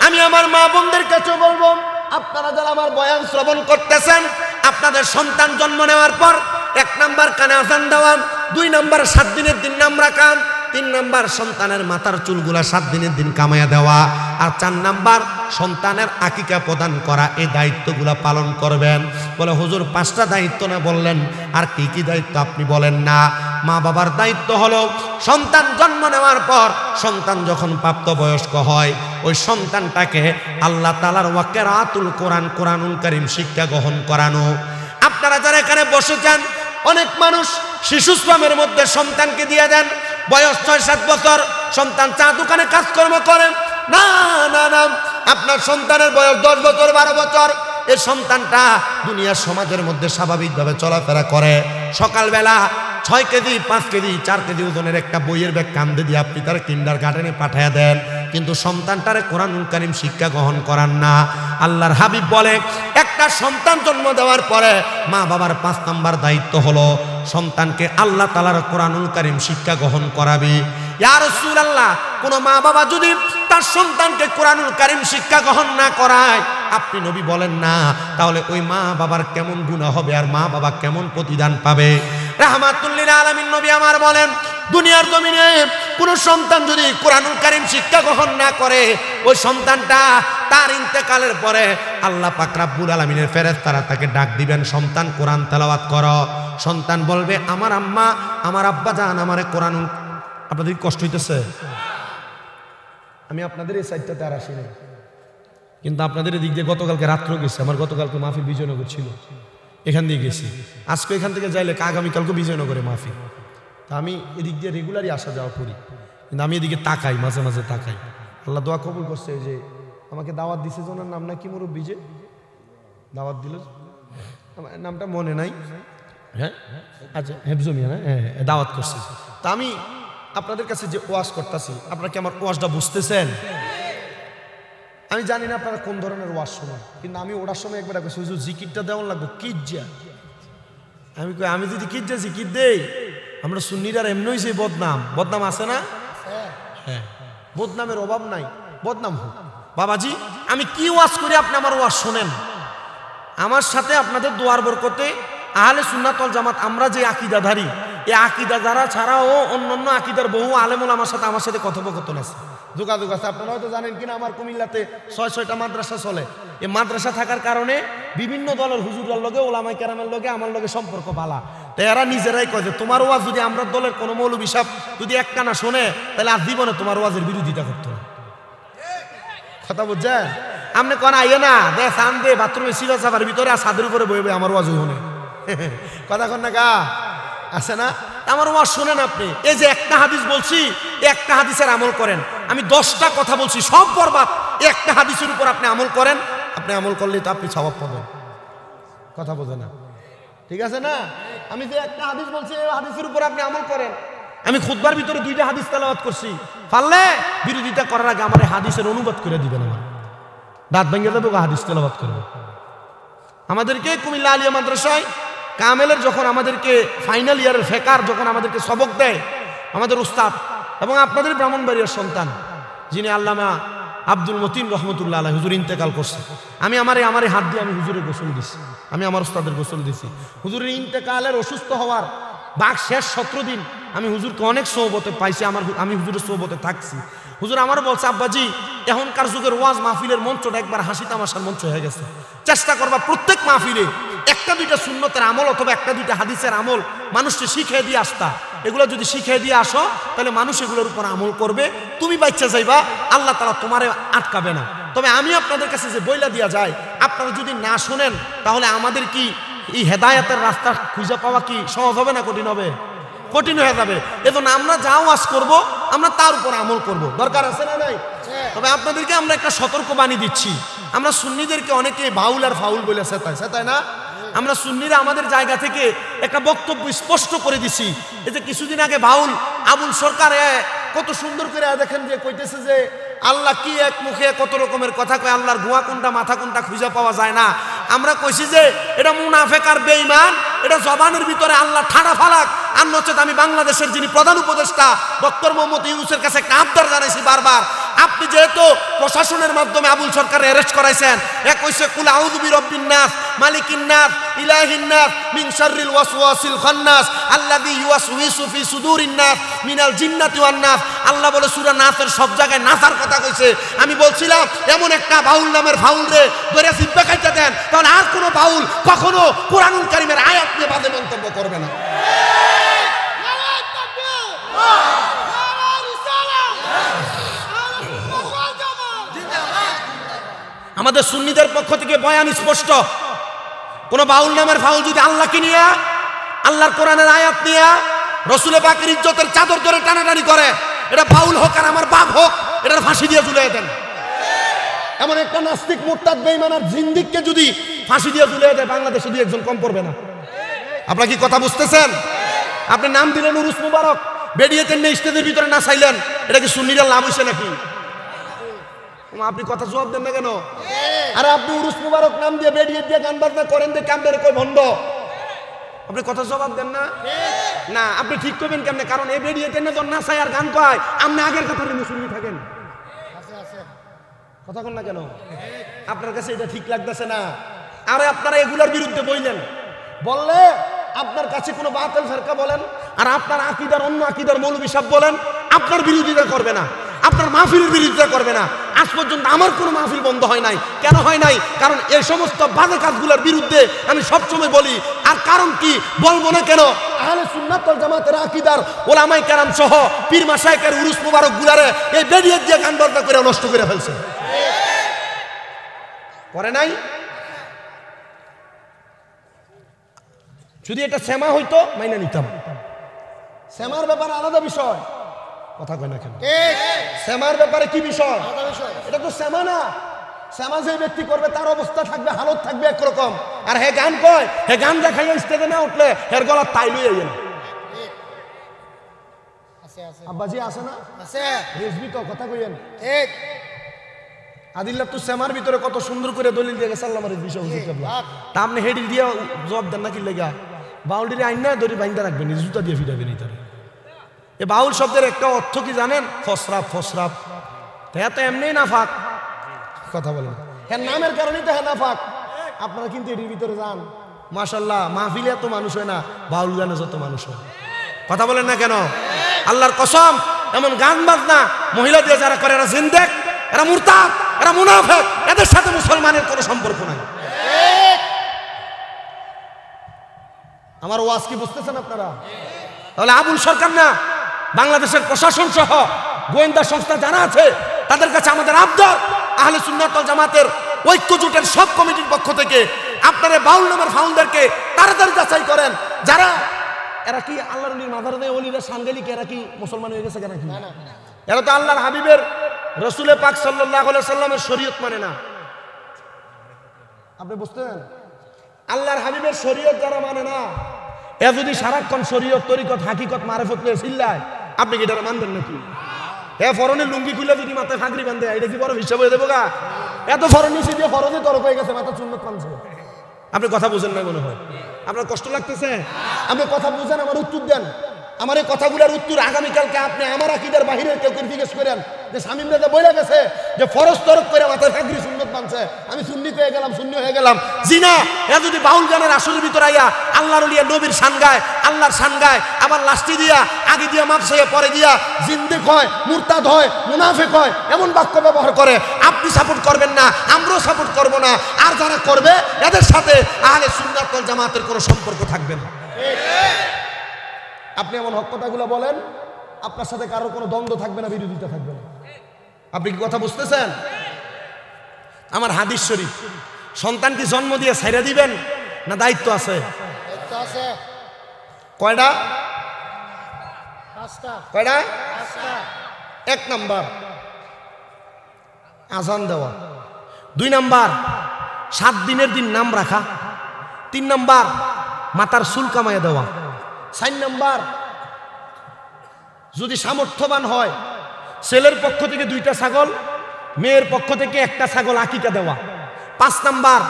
আমি আমার মা বোনদের কাছে বলবো, আপনারা যারা আমার বয়ান শ্রবণ করতেছেন, আপনাদের সন্তান জন্ম নেওয়ার পর 1 নাম্বার কানে আযান দেওয়া, 2 নাম্বার 7 দিনের দিন নাম রাখা, 3 নাম্বার সন্তানের মাথার চুলগুলা 7 দিনের দিন কামাইয়া দেওয়া, আর 4 নাম্বার সন্তানের আকিকা প্রদান করা। এই দায়িত্বগুলা পালন করবেন। বলে হুজুর 5টা দায়িত্ব না বললেন, আর কি কি দায়িত্ব আপনি বলেন না? মা বাবার দায়িত্ব হলো সন্তান জন্ম নেওয়ার পর সন্তান যখন প্রাপ্তবয়স্ক হয়, ওই সন্তানটাকে আল্লাহ তাআলার ওয়াকিরাতুল কোরআন, কোরআনুল কারীম শিক্ষা গ্রহণ করানো। আপনারা যারা এখানে বসেছেন, অনেক মানুষ শিশু শ্রমের মধ্যে সন্তানকে দিয়ে দেন, বয়স 6-7 বছর, সন্তান চা দোকানে কাজকর্ম করেন। না না না, আপনার সন্তানের বয়স 10 বছর 12 বছর, এই সন্তানটা দুনিয়ার সমাজের মধ্যে স্বাভাবিকভাবে চলাফেরা করে। সকালবেলা 6 কেজি 5 কেজি 4 কেজি ওজনের একটা বইয়ের ব্যাগ কান্দে দিয়ে আপনি তার কিন্ডারগার্টেনে পাঠিয়ে দেন, কিন্তু সন্তানটারে কোরআনুল কারীম শিক্ষা গ্রহণ করান না। আল্লাহর হাবিব বলে, একটা সন্তান জন্ম দেওয়ার পরে মা বাবার 5 নাম্বার দায়িত্ব হলো সন্তানকে আল্লাহ তাআলার কোরআনুল কারীম শিক্ষা গ্রহণ করাবে। ইয়া রাসূলুল্লাহ, কোন মা বাবা যদি তার সন্তানকে কোরআনুল কারীম শিক্ষা গ্রহণ না করায়, আপনি নবী বলেন না, তাহলে ওই মা বাবার কেমন গুনাহ হবে, আর মা বাবা কেমন প্রতিদান পাবে? রাহমাতুল লিল আলামিন নবী আমার বলেন, দুনিয়ার জমিনে কোন সন্তান যদি কোরআনুল কারীম শিক্ষা গ্রহণ না করে, ওই সন্তানটা তার ইন্তেকালের পরে আল্লাহ পাক রব্বুল আলামিনের ফেরেশতারা তাকে ডাক দিবেন, সন্তান কোরআন তেলাওয়াত করো। সন্তান বলবে, আমার আম্মা আমার আব্বা জান আমারে কোরআনুল। আপনাদের কষ্ট হইতেছে? আমি আপনাদের এই সাইডটাতে আর আসি নাই, কিন্তু আপনাদের এদিক দিয়ে গতকালকে রাত্রেও গেছি, আমার গতকালকে মাহফিল বিজয়নগর ছিল, এখান দিয়ে গেছি। আজকে এখান থেকে যাইলে আগামীকালকে বিজয়নগরে মাহফিল। তা আমি এদিক দিয়ে রেগুলারই আসা যাওয়া করি, কিন্তু আমি এদিকে তাকাই, মাঝে মাঝে তাকাই। আল্লাহ দোয়া কবুল করছে যে আমাকে দাওয়াত দিছে, ওনার নাম না কি মুরব্বী যে দাওয়াত দিল, আমার নামটা মনে নাই, হ্যাঁ আচ্ছা হেফজু মিয়া, হ্যাঁ দাওয়াত করছে। তা আমি আপনাদের কাছে যে ওয়াজ করতেছি, আপনারা কি আমার ওয়াজটা বুঝতেছেন? আমি জানি না আপনারা কোন ধরনের ওয়াজ শোনেন, কিন্তু আমি ওটার সময় একবার কইছি হুজুর জিকিরটা দেওয়ান লাগবে কিজ্জা। আমি কই আমি যদি কিজ্জা জিকির দেই, আমরা সুন্নিরার এমনি হইছে বদনাম, বদনাম আছে না? হ্যাঁ, বদনামের অভাব নাই, বদনাম হোক। বাবাজি আমি কি ওয়াজ করি আপনি আমার ওয়াজ শোনেন। আমার সাথে আপনাদের দোয়ার বরকতে আহলে সুন্নাত ওয়াল জামাত আমরা যে আকীদাধারী, এই আকীদাধারা ছাড়াও অন্যান্য আকীদার বহু আলেমুল আমার সাথে কথোপকথন আছে, যোগাযোগ আছে। আপনারা হয়তো জানেন কিনা আমার কুমিল্লাতে 6-6টা মাদ্রাসা চলে। এই মাদ্রাসা থাকার কারণে বিভিন্ন দলের হুজুরের লগে, ওলামাই কেরামের লগে আমার লগে সম্পর্ক ভালো। তো এরা নিজেরাই কয় যে তোমার ওয়াজ যদি আমরা দলের কোনো মৌলবী সাহেব যদি একটা না শোনে, তাহলে আর জীবনে তোমার ওয়াজের বিরোধিতা করতো না। কথা বুঝছেন? আপনি কোন আইয়ে না দে সান দে বাথরুমে সিবা সাফার ভিতরে আর ছাদের উপরে বইবে আমার ওয়াজ হইনে কথা কন না গা আছে না? আমার ওয়াজ শোনেন আপনি। এই যে একটা হাদিস বলছি, একটা হাদিসের আমল করেন। আমি 10টা কথা বলছি, সব বরবাদ। একটা হাদিসের উপর আপনি আমল করেন, আপনি আমল করলে তো আপনি সওয়াব পাবেন। কথা বোঝে না? ঠিক আছে না? আমি যে একটা হাদিস বলছি, এই হাদিসের উপর আপনি আমল করেন। আমি খুতবার ভিতরে 2টা হাদিস তেলাওয়াত করছি, পারলে বিরোধিতা করার আগে আমার হাদিসের অনুবাদ করে দিবেন। আমার দাঁত ভেঙে দেবো, হাদিস তেলাওয়াত করবো। আমাদেরকে কুমিল্লা আলিয়া মাদ্রাসায় কামেলের যখন আমাদেরকে ফাইনাল ইয়ারের ফেকার যখন আমাদেরকে সবক দেয়, আমাদের উস্তাদ এবং আপনাদের ব্রাহ্মণবাড়িয়ার সন্তান যিনি আল্লামা আব্দুল মতিন রহমতুল্লাহ আলাইহি হুজুর ইন্তেকাল করছে। আমি আমার হাত দিয়ে আমি হুজুরের গোসল দিছি, আমি আমার উস্তাদের গোসল দিছি। হুজুরের ইন্তেকালের অসুস্থ হওয়ার বাক শেষ 17 দিন আমি হুজুরকে অনেক সোহবতে পাইছি, আমি হুজুরের সোহবতে থাকছি। হুজুর আমারও বলছে, আব্বাজি এখনকার যুগের ওয়াজ মাহফিলের মঞ্চটা একবার হাসি তামাশার মঞ্চ হয়ে গেছে। চেষ্টা করবা প্রত্যেক মাহফিলে 1-2টা সুন্নতের আমল অথবা 1-2টা হাদিসের আমল মানুষকে শিখিয়ে দিয়ে আসতা। এগুলো যদি শিখিয়ে দিয়ে আসো, তাহলে মানুষ এগুলোর উপর আমল করবে, তুমি বাচ্চা যাইবা, আল্লাহ তাআলা তোমারে আটকাবে না। তবে আমি আপনাদের কাছে যে বইলা দিয়া যায়, আপনারা যদি না শোনেন, তাহলে আমাদের কি এই হেদায়েতের রাস্তা খুঁজে পাওয়া কি সহজ হবে না কঠিন হবে? কঠিন হয়ে যাবে। এজন্য আমরা যা ওয়াজ করব, আমরা তার উপর আমল করব। দরকার আছে না নাই? তবে আপনাদেরকে আমরা একটা সতর্ক বাণী দিচ্ছি। আমরা সুন্নিদেরকে অনেকে বাউল আর ফাউল বলে সেতাই না। আমরা সুন্নিরা আমাদের জায়গা থেকে একটা বক্তব্য স্পষ্ট করে দিছি। এই যে কিছুদিন আগে বাউল আবুল সরকার কত সুন্দর করে দেখেন যে কইতেছে যে আল্লাহ কি এক মুখে কত রকমের কথা কয়, আল্লাহর গুয়া কোনটা মাথা কোনটা খুঁজে পাওয়া যায় না। আমরা কইছি যে এটা মুনাফেক আর বেঈমান, এটা জবানের ভিতরে আল্লাহ ঠাড়া ফালাক। আর নচেত আমি বাংলাদেশের যিনি প্রধান উপদেষ্টা ডক্টর মোহাম্মদ ইউনূসের কাছে একটা আবদার জানাইছি বারবার, আপনি যেহেতু প্রশাসনের মাধ্যমে আবুল সরকার অ্যারেস্ট করাইছেন, এক কইছে কুল আউযু বিরাব্বিন নাস মালিকিন নাস ইলাহিন নাস মিন শাররিল ওয়াসওয়াসিল খান্নাস আল্লাযী ইউওয়াসউইসু ফি সুদুরিন নাস মিনাল জিন্নাতি ওয়ান নাস। আল্লাহ বলে সূরা নাসের সব জায়গায় নাসার কথা কইছে। আমি বলছিলাম এমন একটা বাউল নামের ফাউল রে ধরে সিব্বা খাইতে দেন, তাহলে আর কোনো বাউল কখনো কোরআনুল কারীমের আয়াত নিয়ে বাজে মন্তব্য করবে না। আমাদের সুন্নিদের পক্ষ থেকে বয়ান স্পষ্ট, কোন বাউল নামের ফাউল যদি আল্লাহকে নিয়ে, আল্লাহর কোরআনের আয়াত নিয়ে রাসূল পাকের ইজ্জতের চাদর ধরে টানাটানি করে, এটা বাউল হোক আর আমার বাপ হোক, এটার ফাঁসি দিয়ে ঝুলিয়ে দেন। এমন একটা নাস্তিক মুরতাদ বেঈমান আর জিন্দিককে যদি ফাঁসি দিয়ে ঝুলিয়ে দেয়, বাংলাদেশে 2-1 কম পড়বে না। আপনারা কি কথা বুঝতেছেন? আপনি নাম দিলেন উরুস মুবারক, বেরিয়েতেন না স্টেজের ভিতরে না চাইলেন, এটা কি সুন্নিরা লাভ হইছে নাকি? আপনি কথা জবাব দেন না কেন? আরে আপনি উরুস মুবারক নাম দিয়ে বেরিয়ে দিয়ে গান বাজনা করেন, যে কামদের কই ভণ্ড, আপনি কথা জবাব দেন না? না, আপনি ঠিক করবেন কেমনে? কারণ এই বেরিয়েতেন না যখন নাচায় আর গান কয়, আপনি আগের কথা মুসলিম থাকেন। কথা কন না কেন? আপনার কাছে এটা ঠিক লাগতেছে না? আরে আপনারা এগুলার বিরুদ্ধে বললে আপনার কাছে কোনো বাতিল ফেরকা বলেন, আর আপনার আকীদার অন্য আকীদার মৌলবী সাহেব বলেন, আপনার বিরোধিতা করবে না, আপনার মাহফিলের বিরোধিতা করবে না। আজ পর্যন্ত আমার কোনো মাহফিল বন্ধ হয় নাই। কেন হয় নাই? কারণ এই সমস্ত বাজে কাজগুলোর বিরুদ্ধে আমি সবসময় বলি। আর কারণ কি বলবো না কেন? আহলে সুন্নাত ওয়াল জামাতের আকীদার ওলামায়ে কেরাম সহ পীর মাশায়েখের উরুস মুবারক গুলারে এই বেরিয়ে দিয়ে গান বাজনা করে নষ্ট করে ফেলছে। করে নাই? যদি এটা সেমা হইতো মাইনা নিতাম। সেমার ব্যাপারে আলাদা বিষয়, কথা কয় না কেন? সেমার ব্যাপারে কি বিষয়? এটা তো সেমা না। সেমা যে ব্যক্তি করবে তার অবস্থা থাকবে, হালত থাকবে একরকম। আর হে গান কয়, হে গান দেখাইয়া স্টেজে না উঠলে হের গলার তাই লইয়া গেল। আব্বাজি আছে না? রেজবি তো কথা কইয়েন। ঠিক। আদিল্লাহ তো সেমার ভিতরে কত সুন্দর করে দলিল দিয়ে গেছে আল্লাহ মারিজ বিষয় হুজুর কেবলা। তা আপনি হেডি দিয়ে জবাব দেন না কি লেগা? বাউলটির আইন না দড়ি বাইন্দা রাখবেন, জুতা দিয়ে ফিরাবেন। এ বাউল শব্দের একটা অর্থ কি জানেন? ফসরাপ। ফসরাপ তো এমনি না ফাঁক, কথা বলেন। হ্যাঁ, নামের কারণেই তো হ্যাঁ না ফাঁক। আপনারা কিন্তু এটির ভিতরে যান, মাশাল্লাহ মাহফিলে এত মানুষ হয় না, বাউল গানে যত মানুষ হয়। কথা বলেন না কেন? আল্লাহর কসম, এমন গান বাজনা মহিলা দিয়ে যারা করে এরা জিন্দেক, এরা মুরতাদ, এরা মুনাফিক, এদের সাথে মুসলমানের কোনো সম্পর্ক নাই। আমার ওয়াজ কি বুঝতেছেন আপনারা? তাহলে আবুল সরকার না, বাংলাদেশের প্রশাসন সহ গোয়েন্দা সংস্থা যারা আছে তাদের কাছে আমাদের আবদার, আহলে সুন্নাত ওয়াল জামাতের ঐক্য জোটের সব কমিটির পক্ষ থেকে আপনারা বাউল নামের ফাউন্ডারকে তাড়াতাড়ি যাচাই করেন। যারা এরা কি আল্লাহর ওলির মাদারে দেয়, ওলিরা সাঙ্গেলিকে, এরা কি মুসলমান হয়ে গেছে কেন? এরা তো আল্লাহর হাবিবের রসুলে পাক সাল্লাল্লাহু আলাইহি সাল্লামের শরীয়ত মানে না। আপনি বুঝতেন? আল্লাহর হাবিবের শরীয়ত যারা মানে না, এ যদি সারাক্ষণ শরীয়ত, তরিকত, হাকিকত, মারিফত নিয়ে চিল্লায়, আপনি কি এটা মানবেন নাকি? এ ফরনের লুঙ্গি খুলে যদি মাথায় ফাঁকরি বাঁধে, এটা কি বড় হিসাব হয়ে দেবো গা? এত ফরন নিচে দিয়ে ফরনে তরফ হয়ে গেছে, মাথা চুন্নত পানছে। আপনি কথা বুঝেন না মনে হয়? আপনার কষ্ট লাগতেছে? আপনি কথা বুঝেন, আমার উত্তর দেন। আমার এই কথাগুলোর উত্তর আগামীকালকে আপনি আমার আকীদার বাহিরের কেউ জিজ্ঞেস করেন যে শামীম রাজা বলে গেছে যে ফরজ তরফ করে মাথায় ফাঁকরি সুন্নত বানছে, আমি সুন্নি হয়ে গেলাম, সুন্নি হয়ে গেলাম। জি না, এ যদি বাউল গানের আসরের ভিতরে আইয়া আল্লাহর ওলিয়া নবীর শান গায়, আল্লাহর শান গায়, আবার লাস্টি দিয়া আগে দিয়া মাপসে পরে দিয়া জিন্দেক হয়, মুরতাদ হয়, মুনাফিক হয়, এমন বাক্য ব্যবহার করে, আপনি সাপোর্ট করবেন না, আমরাও সাপোর্ট করব না। আর যারা করবে এদের সাথে আহলে সুন্নাত ওয়াল জামাতের কোনো সম্পর্ক থাকবে না। আপনি এমন হক কথাগুলো বলেন, আপনার সাথে কারোর কোনো দ্বন্দ্ব থাকবে না, বিরোধিতা থাকবে না। আপনি কি কথা বুঝতেছেন? আমার হাদিস শরীফ, সন্তানকে জন্ম দিয়ে ছাইরা দিবেন না দায়িত্ব আছে? কয়টা? কয়টা? এক নাম্বার আজান দেওয়া, 2 নাম্বার 7 দিনের দিন নাম রাখা, 3 নাম্বার মাথার চুল কামাইয়া দেওয়া, 4 নাম্বার যদি সামর্থ্যবান হয় ছেলের পক্ষ থেকে 2টা ছাগল, মেয়ের পক্ষ থেকে 1টা ছাগল আকিকা দেওয়া, 5 নাম্বার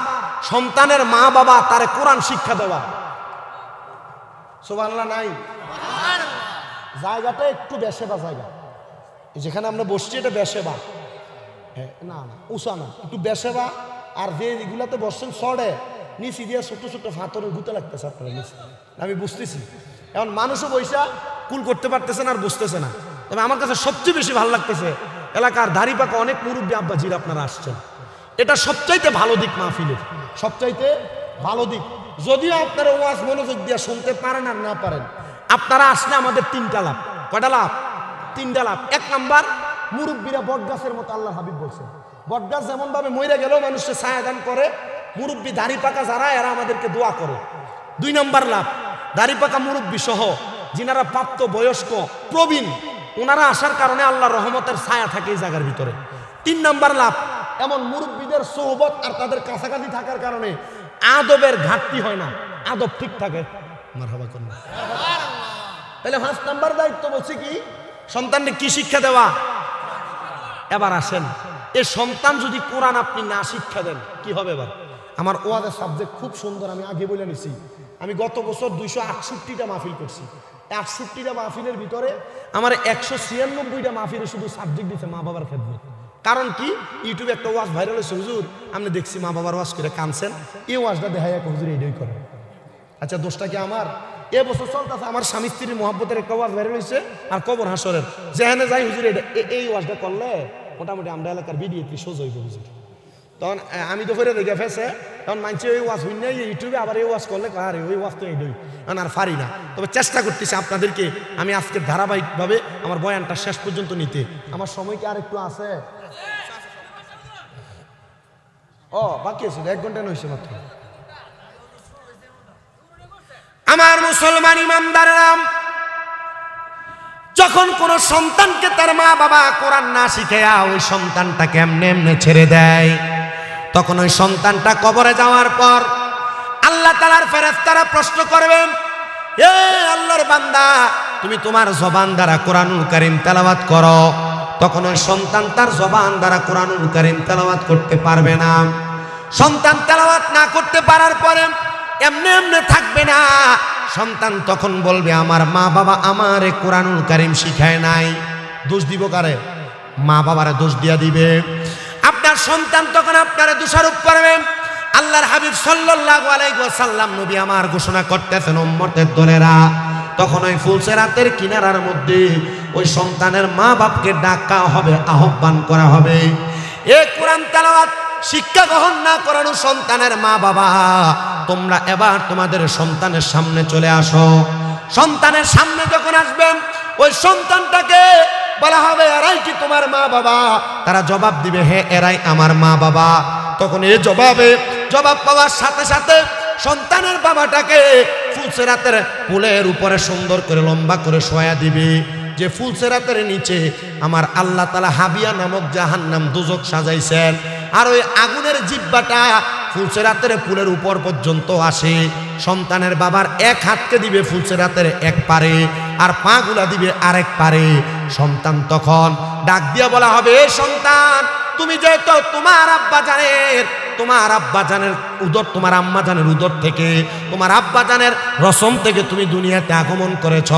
সন্তানের মা বাবা তারে কোরআন শিক্ষা দেওয়া। সুবহানাল্লাহ নাই? জায়গাটা একটু বেশেবা জায়গা, যেখানে আমরা বসছি এটা বেশেবা, হ্যাঁ না না উষা না, একটু বেশেবা। আর যে এগুলাতে বসছেন সড়ে নিচি দিয়ে ছোট ছোট ফাতরের গুতে লাগতেছে আপনারা নিচে, আমি বুঝতেছি। এখন মানুষও বৈশা কুল করতে পারতেছে না আর বুঝতেছে না। তবে আমার কাছে সবচেয়ে বেশি ভালো লাগতেছে এলাকার দাড়ি পাকা অনেক মুরব্বী আব্বাজির আপনারা আসছেন, এটা সবচাইতে ভালো দিক মাহফিলের, সবচাইতে ভালো দিক। যদিও আপনারা ওয়াজ মনোযোগ দিয়ে শুনতে পারেন আর না পারেন, আপনারা আসলে আমাদের 3টা লাভ। কয়টা লাভ? 3টা লাভ। 1 নাম্বার, মুরব্বীরা বটগাছের মতো, আল্লাহ হাবিব বলছেন বটগাছ যেমন ভাবে মইরা গেলেও মানুষকে ছায়া দান করে, মুরব্বী দাড়ি পাকা যারা এরা আমাদেরকে দোয়া করে। 2 নাম্বার লাভ, দাড়ি পাকা মুরব্বী সহ যিনারা প্রাপ্ত বয়স্ক প্রবীণ, ওনারা আসার কারণে আল্লাহর রহমতের ছায়া থাকে এই জায়গার ভিতরে। 3 নাম্বার লাভ, এমন মুরব্বীদের সোহবত আর তাদের কাছাকাছি থাকার কারণে আদবের ঘাটতি হয় না, আদব ঠিক থাকে। মারহাবা করুন। তাহলে 5 নাম্বার দায়িত্ব বলছি কি, সন্তানকে কি শিক্ষা দেওয়া। এবার আসেন, এই সন্তান যদি কোরআন আপনি না শিক্ষা দেন কি হবে? এবার আমার ওয়াজের সাবজেক্ট খুব সুন্দর, আমি আগে বলে নিছি। আমি গত বছর 268টা মাহফিল করছি। 68টা মাহফিলের ভিতরে আমার 196টা মাহফিলে শুধু সাবজেক্ট দিচ্ছে মা বাবার খেদমত। কারণ কি, ইউটিউবে একটা ওয়াজ ভাইরাল হয়েছে, হুজুর আপনি দেখছি মা বাবার ওয়াজ করে কানছেন, এই ওয়াজটা দেখাই এক হুজুর এইটাই করে। আচ্ছা দোষটা কি আমার? এ বছর চলতেছে আমার স্বামী স্ত্রীর মহব্বতের একটা ওয়াজ ভাইরাল হয়েছে, আর কবর হাসরের যেখানে যাই হুজুর এই ওয়াজটা করলে মোটামুটি আমরা এলাকার ভিডিও সোজ হইব হুজুর। তখন আমি তো ফেরে দেখে ফেসে, তখন মানছি ওই ওয়াজ হইন না ইউটিউবে আবার এই ওয়াজ করলে আরে ওই ওয়াজ তো এইটাই, কারণ আর পারি না। তবে চেষ্টা করতেছি আপনাদেরকে আমি আজকে ধারাবাহিকভাবে আমার বয়ানটা শেষ পর্যন্ত নিতে। আমার সময় কি আর একটু আছে? ও বাকি আছে 1 ঘন্টা হইছে মাত্র। আমার মুসলমান ইমানদারেরা, যখন কোন সন্তানকে তার মা বাবা কোরআন না শিখায়া ওই সন্তানটাকে এমনি এমনি ছেড়ে দেয়, তখন ওই সন্তানটা কবরে যাওয়ার পর আল্লাহ তাআলার ফেরেশতারা প্রশ্ন করবেন, এ আল্লাহর বান্দা, তুমি তোমার জবান দ্বারা কোরআনুল কারীম তেলাওয়াত করো। তখন ওই সন্তান তার জবান দ্বারা কোরআনুল কারীম তেলাওয়াত করতে পারবে না। সন্তান তেলাওয়াত না করতে পারার পরে এমনি এমনি থাকবে না। সন্তান তখন বলবে, আমার মা বাবা আমারে কোরআনুল কারীম শিখায় নাই। দোষ দিব কারে? মা বাবারে দোষ দিয়া দিবে। আপনার সন্তান তখন আপনারে দোষারোপ করবে। আল্লাহর হাবিব সাল্লাল্লাহু আলাইহি ওয়াসাল্লাম নবী আমার ঘোষণা করতেছেন, উম্মতের দলেরা, তখন ওই ফুলসেরাতের কিনারার মধ্যে ওই সন্তানের মা বাপকে ডাকা হবে, আহ্বান করা হবে। এ কোরআন তেলাওয়াত শিক্ষা গ্রহণ না করানো সন্তানের মা বাবা, তোমরা এবার তোমাদের সন্তানের সামনে চলে আসো। সন্তানের সামনে যখন আসবেন, ওই সন্তানটাকে বলা হবে, এরাই কি তোমার মা বাবা? তারা জবাব দিবে, হ্যাঁ এরাই আমার মা বাবা। তখন এই জবাব পাওয়ার সাথে সাথে সন্তানের বাবাটাকে ফুলসেরাতের পুলের উপরে সুন্দর করে লম্বা করে শোয়া দিবে, যে ফুলসেরাতের নিচে আমার আল্লাহ তাআলা হাবিয়া নামক জাহান্নাম দোজক সাজাইছেন। আর ওই আগুনের জিহ্বাটা ফুলসেরাতের পুলের উপর পর্যন্ত আসে। সন্তানের বাবার এক হাতকে দিবে ফুলসেরাতের এক পারে, আর পাগুলা দিবে আরেক পারে। সন্তান তখন ডাক দিয়া বলা হবে, এ সন্তান, তুমি যেহেতু তোমার আব্বা জানের উদর, তোমার আম্মা জানের উদর থেকে, তোমার আব্বা জানের রসম থেকে তুমি দুনিয়াতে আগমন করেছ,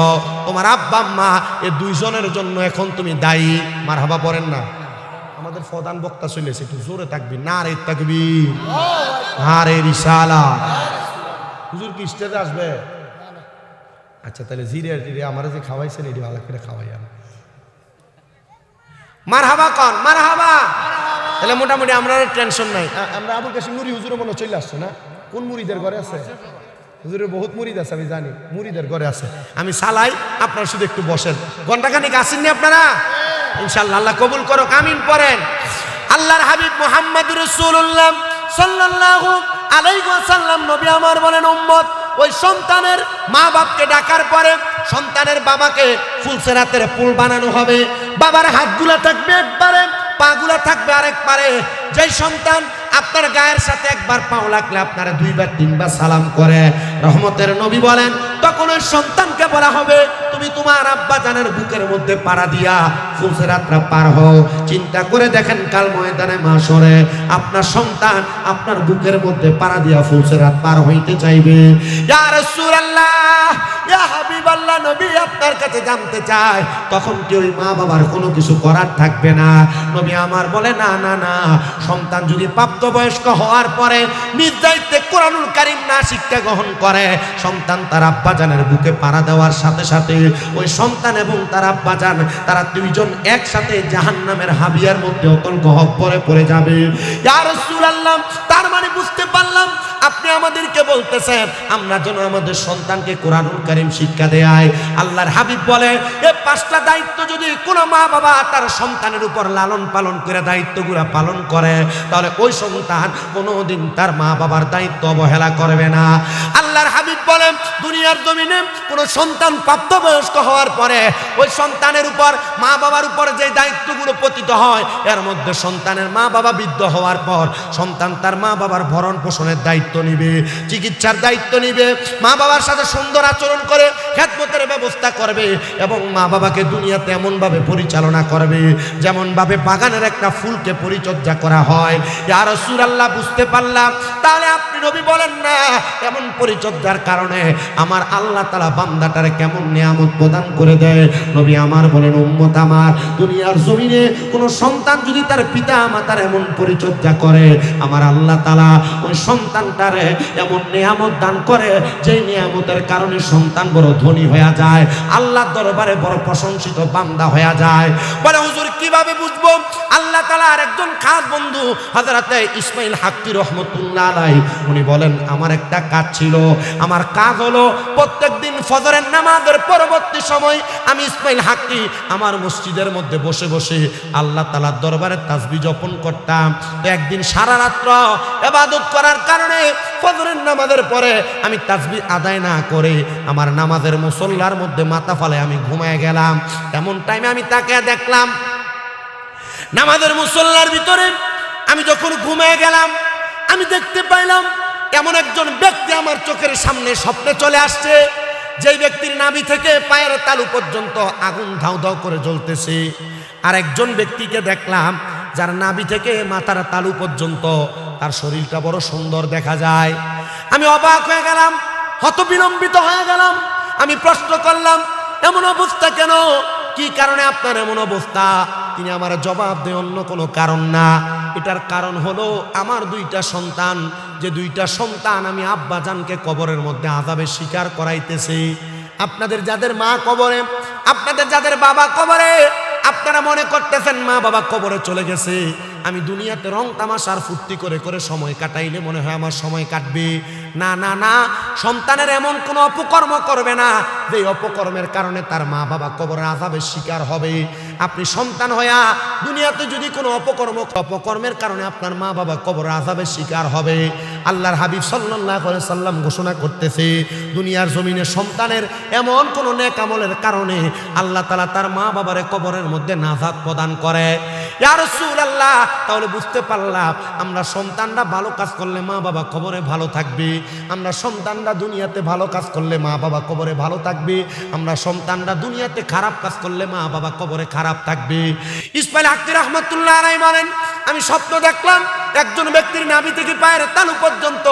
তোমার আব্বা আম্মা এই দুইজনের জন্য এখন তুমি দায়ী। মারহাবা পড়েন না? আমাদের প্রধান বক্তা চলেছে, একটু জোরে থাকবি। না রে থাকবি, আরে রিসালাত। হুজুর কি স্টেজে আসবে? আচ্ছা, তাহলে জিরে আমার যে খাওয়াইছেন এটি ভালো করে খাওয়াই। মারহাবা কন, মারহাবা। তাহলে মোটামুটি আমরা টেনশন নাই। আমরা আবুল কাশিম মুড়ি হুজুরের মনে চলে আসছে না? কোন মুড়িদের ঘরে আছে? হুজুরের বহুত মুরিদ আছে, আমি জানি মুরিদের ঘরে আছে। আমি সালাই, আপনারা শুধু একটু বসেন। ঘন্টাখানিক আসেননি আপনারা? ইনশাআল্লাহ আল্লাহ কবুল করুক, আমিন পড়েন। আল্লাহর হাবিব মুহাম্মদুর রাসূলুল্লাহ সাল্লাল্লাহু আলাইহি ওয়াসাল্লাম নবী আমার বলেন, উম্মত, ওই সন্তানের মা বাপকে ডাকার পরে সন্তানের বাবাকে ফুলসেরাতের পুল বানানো হবে। বাবার হাতগুলা থাকবে একবারে, পাগুলা থাকবে আরেক পারে। যেই সন্তান আপনার গায়ের সাথে একবার পাও লাগলে আপনারা 2 বার 3 বার সালাম করে, রহমতের নবী বলেন, তখন ওই সন্তানকে বলা হবে, তুমি তোমার আব্বা জানের বুকের মধ্যে পাড়া দিয়া ফুলসেরাতরা পার হও। চিন্তা করে দেখেন, কাল ময়দানে মাশরে আপনার সন্তান আপনার বুকের মধ্যে পাড়া দিয়া ফুলসেরাত পার হইতে চাইবে। ইয়া রাসূলুল্লাহ, ইয়া হাবিবাল্লাহ, নবী আপনার কাছে জানতে চায়, তখন কি ওই মা বাবার কোনো কিছু করার থাকবে না? নবী আমার বলে, না না না, সন্তান যদি প্রাপ্তবয়স্ক হওয়ার পরে নিজ দায়িত্বে কোরআনুল কারীম না শিক্ষা গ্রহণ করে, সন্তান তার আব্বাজানের বুকে পাড়া দেওয়ার সাথে সাথে ওই সন্তান এবং তার আব্বাজান তারা দুইজন একসাথে জাহান্নামের হাবিয়ার মধ্যে অতল গহ্বরে পড়ে যাবে। ইয়া রাসূলুল্লাহ, তার মানে বুঝতে পারলাম আপনি আমাদেরকে বলতেছেন আমরা যেন আমাদের সন্তানকে কোরআনুল কারীম শিক্ষা দেয়। আল্লাহর হাবিব বলে, এই 5টা দায়িত্ব যদি কোনো মা বাবা তার সন্তানের উপর লালন পালন করে দায়িত্বগুলো পালন করে, তাহলে ওই সন্তান কোনোদিন তার মা বাবার দায়িত্ব অবহেলা করবে না। আল্লাহর হাবিব বলেন, দুনিয়ার জমিনে কোনো সন্তান প্রাপ্তবয়স্ক হওয়ার পরে ওই সন্তানের উপর মা বাবার উপর যে দায়িত্বগুলো পতিত হয়, এর মধ্যে সন্তানের মা বাবা বৃদ্ধ হওয়ার পর সন্তান তার মা বাবার ভরণ পোষণের দায়িত্ব নিবে, চিকিৎসার দায়িত্ব নিবে, মা বাবার সাথে সুন্দর আচরণ করে খেদমতের ব্যবস্থা করবে এবং মা বাবাকে দুনিয়াতে এমনভাবে পরিচালনা করবে যেমনভাবে বাগানের একটা ফুলকে পরিচর্যা করা হয়। ইয়া রাসূলুল্লাহ, বুঝতে পারলাম। তাহলে আপনি নবী বলেন না, এমন পরিচর্যার কারণে আমার আল্লাহ তাআলা বান্দাটারে কেমন নিয়ামত প্রদান করে দেয়। নবী আমার বলেন, উম্মত আমার, দুনিয়ার জমিনে কোনো সন্তান যদি তার পিতা মাতার এমন পরিচর্যা করে, আমার আল্লাহ তাআলা ওই সন্তানটারে এমন নিয়ামত দান করে, যেই নিয়ামতের কারণে সন্তান বড় ধনী হয়ে যায়, আল্লাহর দরবারে বড় প্রশংসিত বান্দা হয়ে যায়। বলে হুজুর কিভাবে বুঝবো? আল্লাহ তাআলার একজন খাস বন্ধু হযরতে ইসমাইল হাক্কি রহমতুল্লাহ আলাইহি উনি বলেন, আমার একটা কাজ ছিল, আমার কাজ হলো প্রত্যেকদিন ফজরের নামাজের পরবর্তী সময় আমি ইসমাইল হাক্কি আমার মসজিদের মধ্যে বসে বসে আল্লাহ তাআলার দরবারে তাসবিহ জপন করতাম। তো একদিন সারা রাত্র ইবাদত করার কারণে ফজরের নামাজের পরে আমি তাসবিহ আদায় না করে আমার নামাজের মুসল্লার মধ্যে মাথা ফালে আমি ঘুমায় গেলাম। এমন টাইমে আমি তাকে দেখলাম নামাজের মুসল্লার ভিতরে আমি যখন ঘুমায় গেলাম, আমি দেখতে পাইলাম এমন একজন ব্যক্তি আমার চোখের সামনে স্বপ্নে চলে আসছে, যেই ব্যক্তির নাভি থেকে পায়ের তালু পর্যন্ত আগুন ধাউ ধাউ করে জ্বলতেছে। আর একজন ব্যক্তিকে দেখলাম যার নাভি থেকে মাথার তালু পর্যন্ত তার শরীরটা বড় সুন্দর দেখা যায়। আমি অবাক হয়ে গেলাম, হতবিলম্বিত হয়ে গেলাম। আমি প্রশ্ন করলাম, এমন অবস্থা কেন? কি কারণে আপনার এমন অবস্থা? তিনি আমার জবাব দেন, অন্য কোনো কারণ না, এটার কারণ হলো আমার দুইটা সন্তান, যে দুইটা সন্তান আমি আব্বাজানকে কবরের মধ্যে আযাবের শিকার করাইতেছি। আপনাদের যাদের মা কবরে, আপনাদের যাদের বাবা কবরে, আপনারা মনে করতেছেন মা বাবা কবরে চলে গেছে, আমি দুনিয়াতে রং তামাশার ফুর্তি করে করে সময় কাটাইলে মনে হয় আমার সময় কাটবে। না না না, সন্তানের এমন কোনো অপকর্ম করবে না যে অপকর্মের কারণে তার মা বাবা কবরের আযাবের শিকার হবে। আপনি সন্তান হইয়া দুনিয়াতে যদি কোনো অপকর্মের কারণে আপনার মা বাবা কবরের আযাবের শিকার হবে, আল্লাহর হাবিব সাল্লাল্লাহু আলাইহি সাল্লাম ঘোষণা করতেছে, দুনিয়ার জমিনে সন্তানের এমন কোনো নেক আমলের কারণে আল্লাহ তাআলা তার মা বাবারে কবরের মধ্যে নাজাত প্রদান করে। ইয়া রাসূলুল্লাহ, তাহলে বুঝতে পারলাম আমরা সন্তানরা ভালো কাজ করলে মা বাবা কবরে ভালো থাকবে, আমরা সন্তানরা দুনিয়াতে ভালো কাজ করলে মা বাবা কবরে ভালো থাকবে, আমরা সন্তানরা দুনিয়াতে খারাপ কাজ করলে মা বাবা কবরে খারাপ থাকবে। ইসমাইল হাক্কি রহমাতুল্লাহ আলাইহি বলেন, আমি স্বপ্ন দেখলাম একজন ব্যক্তির নাভি থেকে পায়ের তালু পর্যন্ত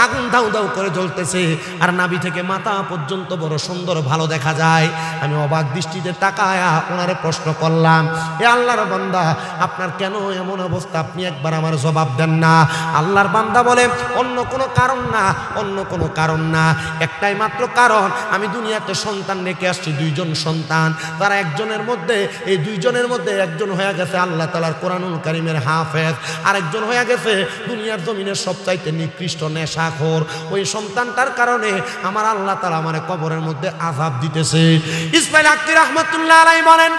আগুন দাউ দাউ করে জ্বলতেছে, আর নাভি থেকে মাথা পর্যন্ত বড় সুন্দর ভালো দেখা যায়। আমি অবাক দৃষ্টিতে তাকায়া ওনারে প্রশ্ন করলাম, এ আল্লাহর বান্দা, আপনার কেন এমন অবস্থা? আপনি একবার আমার জবাব দেন না। আল্লাহর বান্দা বলে, অন্য কোনো কারণ না, অন্য কোনো কারণ না, একটাই মাত্র কারণ, আমি দুনিয়াতে সন্তান রেখে আসছি, দুইজন সন্তান। তারা একজনের মধ্যে, এই দুইজনের মধ্যে একজন হয়ে গেছে আল্লাহ তাআলার কোরআনুল কারীমের হাফেজ, আরেকজন হয়ে গেছে দুনিয়ার জমিনের সবচাইতে নিকৃষ্ট নেশাখোর। ওই সন্তানটার কারণে আমার আল্লাহ তাআলা আমারে কবরের মধ্যে আযাব দিতেছে। ইসমাইল হাক্কি রহমাতুল্লাহ আলাইহি বলেন,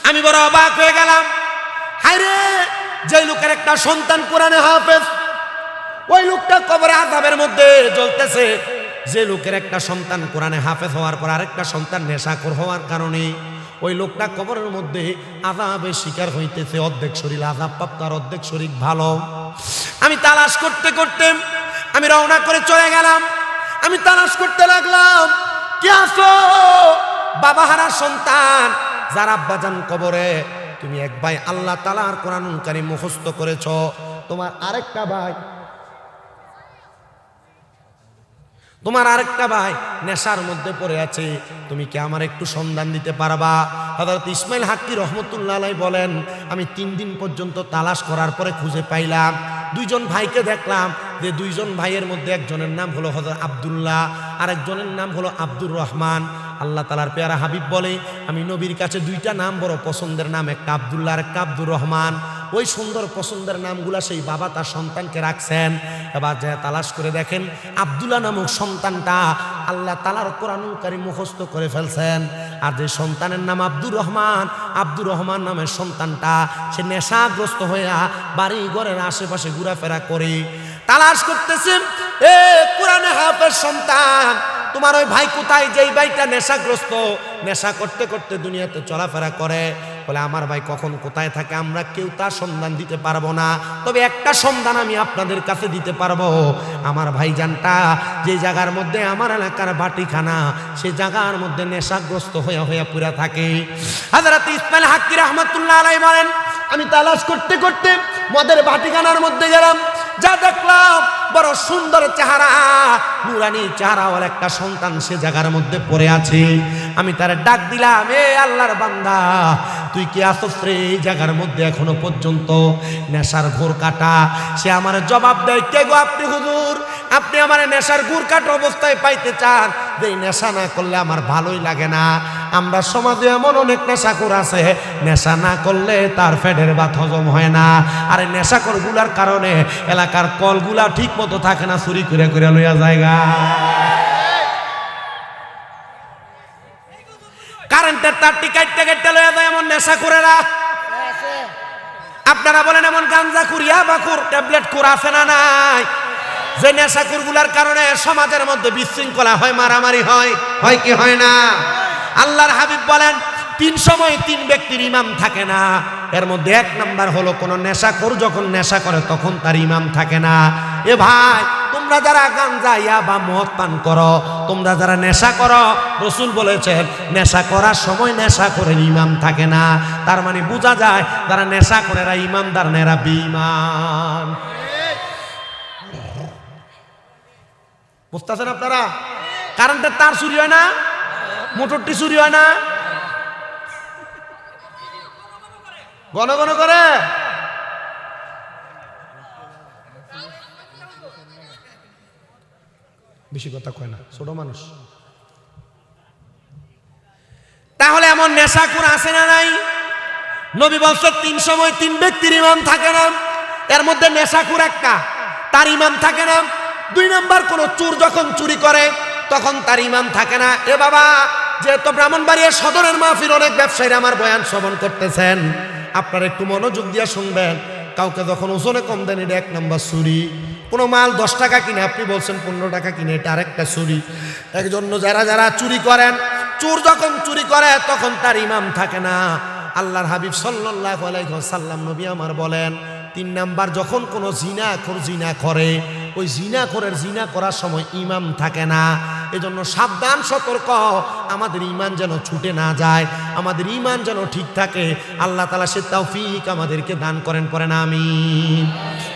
আমি বড় অবাক হয়ে গেলাম। হায়রে, যে লোকের একটা সন্তান কোরআনে হাফেজ, ওই লোকটা কবরে আযাবের মধ্যে জ্বলতেছে। যে লোকের একটা সন্তান কোরআনে হাফেজ হওয়ার পর আরেকটা সন্তান নেশাখোর হওয়ার কারণে ওই লোকটা কবরের মধ্যে আযাবের শিকার হইতেছে। অর্ধেক শরীর আযাব প্রাপ্ত আর অর্ধেক শরীর ভালো। আমি তালাশ করতে করতে আমি রওনা করে চলে গেলাম। আমি তালাশ করতে লাগলাম, কে আছো? বাবা হারা সন্তান, যার আব্বাজান কবরে, তুমি এক ভাই আল্লাহ তাআলার কোরআনুল কারীম মুখস্থ করেছ, তোমার আরেকটা ভাই নেশার মধ্যে পড়ে আছে, তুমি কি আমার একটু সন্ধান দিতে পারবা? হযরত ইসমাইল হাক্কি রহমতুল্লাহ আলাইহি বলেন, আমি 3 দিন পর্যন্ত তালাশ করার পরে খুঁজে পাইলাম। দুইজন ভাইকে দেখলাম, যে দুইজন ভাইয়ের মধ্যে একজনের নাম হলো হযরত আব্দুল্লাহ, আর একজনের নাম হলো আব্দুর রহমান। আল্লাহ তাআলার পেয়ারা হাবিব বলে, আমি নবীর কাছে দুইটা নাম বড় পছন্দের নাম, একটা আব্দুল্লাহ আর একটা আব্দুর রহমান। ওই সুন্দর পছন্দের নামগুলা সেই বাবা তার সন্তানকে রাখছেন। এবার যা তালাশ করে দেখেন, আব্দুল্লাহ নামক সন্তানটা আল্লাহ তাআলার কোরআনুল কারীম মুখস্থ করে ফেলছেন। আর যে সন্তানের নাম আব্দুর রহমান নামের সন্তানটা সে নেশাগ্রস্ত হইয়া বাড়ি ঘরের আশেপাশে ঘোরাফেরা করে। তালাশ করতেছেন, এ কোরআনে হাফেজ সন্তান, তোমার ওই ভাই কোথায়? যেই ভাইটা নেশাগ্রস্ত, নেশা করতে করতে দুনিয়াতে চলাফেরা করে। বলে, আমার ভাই কখন কোথায় থাকে আমরা কেউ তার সন্ধান দিতে পারবো না, তবে একটা সন্ধান আমি আপনাদের কাছে দিতে পারবো। আমার ভাইজানটা যে জায়গার মধ্যে আমার এলাকার বাটিখানা, সেই জায়গার মধ্যে নেশাগ্রস্ত হইয়া হইয়া পুরা থাকে। হযরত ইসমাইল হাক্কি রাহমাতুল্লাহ আলাইহি বলেন, আমি তালাশ করতে করতে মদের বাটিখানার মধ্যে গেলাম। যা দেখলাম, বড় সুন্দর চেহারা, নুরানি চেহারাওয়ালা একটা সন্তান সে জায়গার মধ্যে পড়ে আছে। আমি তার ডাক দিলাম, এ আল্লাহর বান্দা, তুই কি আসছ রে এই জায়গার মধ্যে এখনো পর্যন্ত? নেশার ঘোর কাটা। সে আমার জবাব দেয়, কে গো আপনি? হুজুর, আপনি আমার নেশার গুড় কাটা অবস্থায় পাইতে চান, যে নেশা না করলে আমার ভালোই লাগে না। আমরা সমাজে এমন অনেক নেশাখোর আছে, নেশা না করলে তার পেটের ভাত হজম হয় না। আর এই নেশাখোর গুলার কারণে এলাকার কলগুলা ঠিক মতো থাকে না, চুরি করে করে লইয়া জায়গা। কারেন্টের তারটি কাটতে কাটতে লইয়া যায় এমন নেশাখোরেরা। আপনারা বলেন এমন গাঞ্জাখোর, ইয়াবাখোর, ট্যাবলেটখোর আছে না নাই? যে নেশাখোর গুলার কারণে সমাজের মধ্যে বিশৃঙ্খলা হয়, মারামারি হয়, হয় কি হয় না? আল্লাহর হাবিব বলেন 3 সময় 3 ব্যক্তির ইমাম থাকে না। এর মধ্যে 1 নাম্বার হলো কোন নেশাখোর যখন নেশা করে তখন তার ইমাম থাকে না। এ ভাই, তোমরা যারা গাঞ্জা ইয়াবা মদ পান করো, তোমরা যারা নেশা করো, রাসূল বলেছেন নেশা করার সময় নেশাখোরের ইমাম থাকে না। তার মানে বোঝা যায় যারা নেশা করে এরা ইমানদার না, এরা বেঈমান। বুঝতেছেন আপনারা? কারেন্টের তার চুরি হয় না, মোটরটি চুরি হয় না, ঘন ঘন করে। বেশি কথা কয় না, ছোট মানুষ। তাহলে এমন নেশাখোর আছে না নাই? নবী বলছে 3 সময় 3 ব্যক্তির ইমাম থাকে না। এর মধ্যে নেশাখোর একটা, তার ইমাম থাকে না। 2 নাম্বার কোন চোর যখন চুরি করে তখন তার ইমাম থাকে না। এ বাবা, যেহেতু ব্রাহ্মণবাড়িয়া সদরের মাহফিল অনেক ব্যবসায়ীরা আমার বয়ান শ্রবণ করতেছেন, আপনারা একটু মনোযোগ দিয়ে শুনবেন। কাউকে যখন ওজনে কম দেন, এটা 1 নাম্বার চুরি। কোনো মাল 10 টাকা কিনে আপনি বলছেন 15 টাকা কিনে, এটা আরেকটা চুরি। এর জন্য যারা যারা চুরি করেন, চোর যখন চুরি করে তখন তার ইমাম থাকে না। আল্লাহর হাবিব সাল্লাল্লাহু আলাইহি ওয়াসাল্লাম নবী আমার বলেন 3 নাম্বার যখন কোনো জিনাখোর জিনা করে, ওই জিনাখোরের জিনা করার সময় ইমাম থাকে না। এজন্য সাবধান, সতর্ক, আমাদের ঈমান যেন ছুটে না যায়, আমাদের ঈমান যেন ঠিক থাকে। আল্লাহ তাআলা সে তৌফিক আমাদেরকে দান করেন, পড়েন আমিন।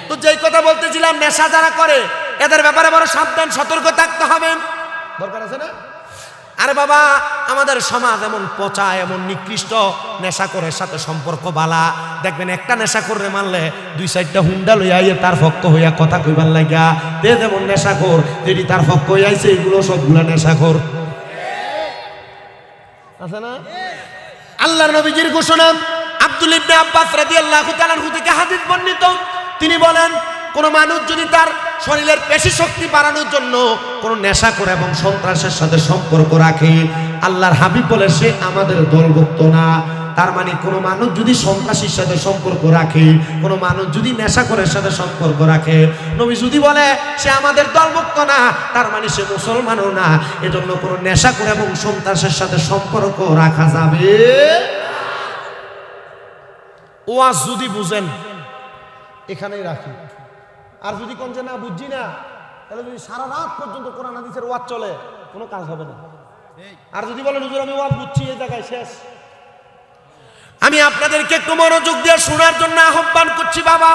তো যেই কথা বলতেছিলাম, নেশা যারা করে এদের ব্যাপারে বড় সাবধান, সতর্ক থাকতে হবে। দরকার আছে না? আরে বাবা, আমাদের সমাজ এমন পচা, এমন নিকৃষ্ট, নেশাখোরের সাথে সম্পর্ক বালা। দেখবেন একটা নেশাখোরে মানলে 2-4টা হুন্ডা লইয়া আইয়ে তার পক্ষ হইয়া কথা কইবার লাগিয়া। তে যেমন নেশাখোর, যেটি তার পক্ষ হইয়াছে, এগুলো সবগুলা নেশাখোর আছে না? আল্লাহর নবীজির ঘোষণা, আব্দুল ইবনে আব্বাস রাদিয়াল্লাহু তাআলা আনহু থেকে হাদিস বর্ণিত, তিনি বলেন কোন মানুষ যদি তার শরীরের পেশি শক্তি বাড়ানোর জন্য কোন নেশা করে এবং সন্ত্রাসের সাথে সম্পর্ক রাখে, আল্লাহর হাবিব বলে সে আমাদের দলভুক্ত না। তার মানে কোন মানুষ যদি সন্ত্রাসীর সাথে সম্পর্ক রাখে, কোন মানুষ যদি নেশাখোরের সাথে সম্পর্ক রাখে, নবী যদি বলে সে আমাদের দলভুক্ত না, তার মানে সে মুসলমানও না। এজন্য কোন নেশাখোর এবং সন্ত্রাসের সাথে সম্পর্ক রাখা যাবে। ওয়াজ যদি বুঝেন এখানেই রাখি, আর যদি কোন যে না বুঝছি না, তাহলে যদি সারা রাত পর্যন্ত কোরআন হাদিসের ওয়াজ চলে, কোনো কাজ হবে না। আর যদি বলেন হুজুর আমি ওয়াজ বুঝছি, এই জায়গায় শেষ। আমি আপনাদেরকে একটু মনোযোগ দিয়ে শোনার জন্য আহ্বান করছি। বাবা,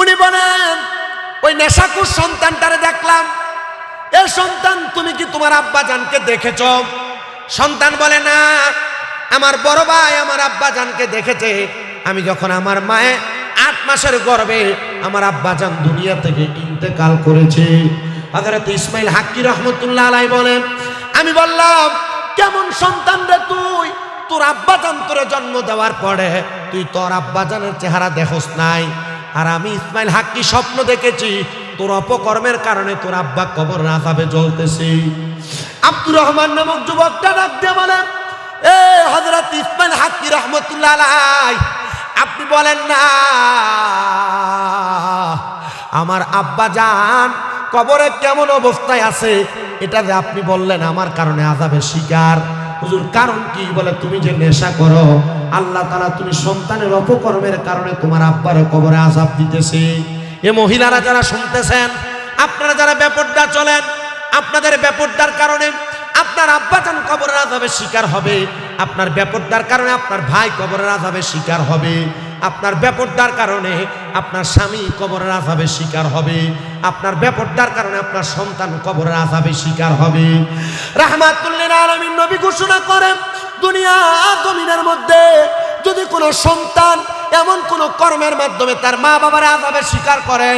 উনি বলেন ওই নেশাখোর সন্তানটারে দেখলাম, এ সন্তান তুমি কি তোমার আব্বাজানকে দেখেছ? সন্তান বলে না, আমার বড় ভাই আমার আব্বাজানকে দেখেছে। আমি যখন আমার মায়ে 8 মাসের গর্ভে আমার আব্বাজান দুনিয়া থেকে ইন্তেকাল করেছে। হযরত ইসমাইল হাক্কি রহমতুল্লাহ আলাইহি বলেন, আমি বললাম কেমন সন্তান রে তুই? তোর আব্বাজান তোরে জন্ম দেওয়ার পরে তুই তোর আব্বাজানের চেহারা দেখোস নাই। আর আমি ইসমাইল হাক্কি স্বপ্ন দেখেছি তোর অপকর্মের কারণে তোর আব্বা কবর আযাবে জ্বলতেছে। আব্দুর রহমান নামক যুবকটা ডাক দিয়ে বলেন, এ হযরত ইসমাইল হাক্কি রহমতুল্লাহ আলাইহি, আপনি বলেন না আমার আব্বাজান কবরে কেমন অবস্থায় আছে, এটা যে আপনি বললেন আমার কারণে আযাবের শিকার। হুজুর কারণ কি? বলে তুমি যে নেশা করো, আল্লাহ তাআলা তুমি সন্তানের অপকর্মের কারণে তোমার আব্বার কবরে আযাব দিতেছে। এ মহিলারা যারা শুনতেছেন, আপনারা যারা বেপরদা চলেন, আপনাদের বেপরদার কারণে আপনার আব্বাজান কবরের আযাবের শিকার হবে, আপনার বেপরদার কারণে আপনার ভাই কবরের আযাবের শিকার হবে, আপনার বেপরদার কারণে আপনার স্বামী কবরের আযাবের শিকার হবে, আপনার বেপরদার কারণে আপনার সন্তান কবরের আযাবের শিকার হবে। রাহমাতুল লিল আলামিন নবী ঘোষণা করেন, দুনিয়া জমিনের মধ্যে যদি কোনো সন্তান এমন কোন কর্মের মাধ্যমে তার মা বাবার আযাবের শিকার করে,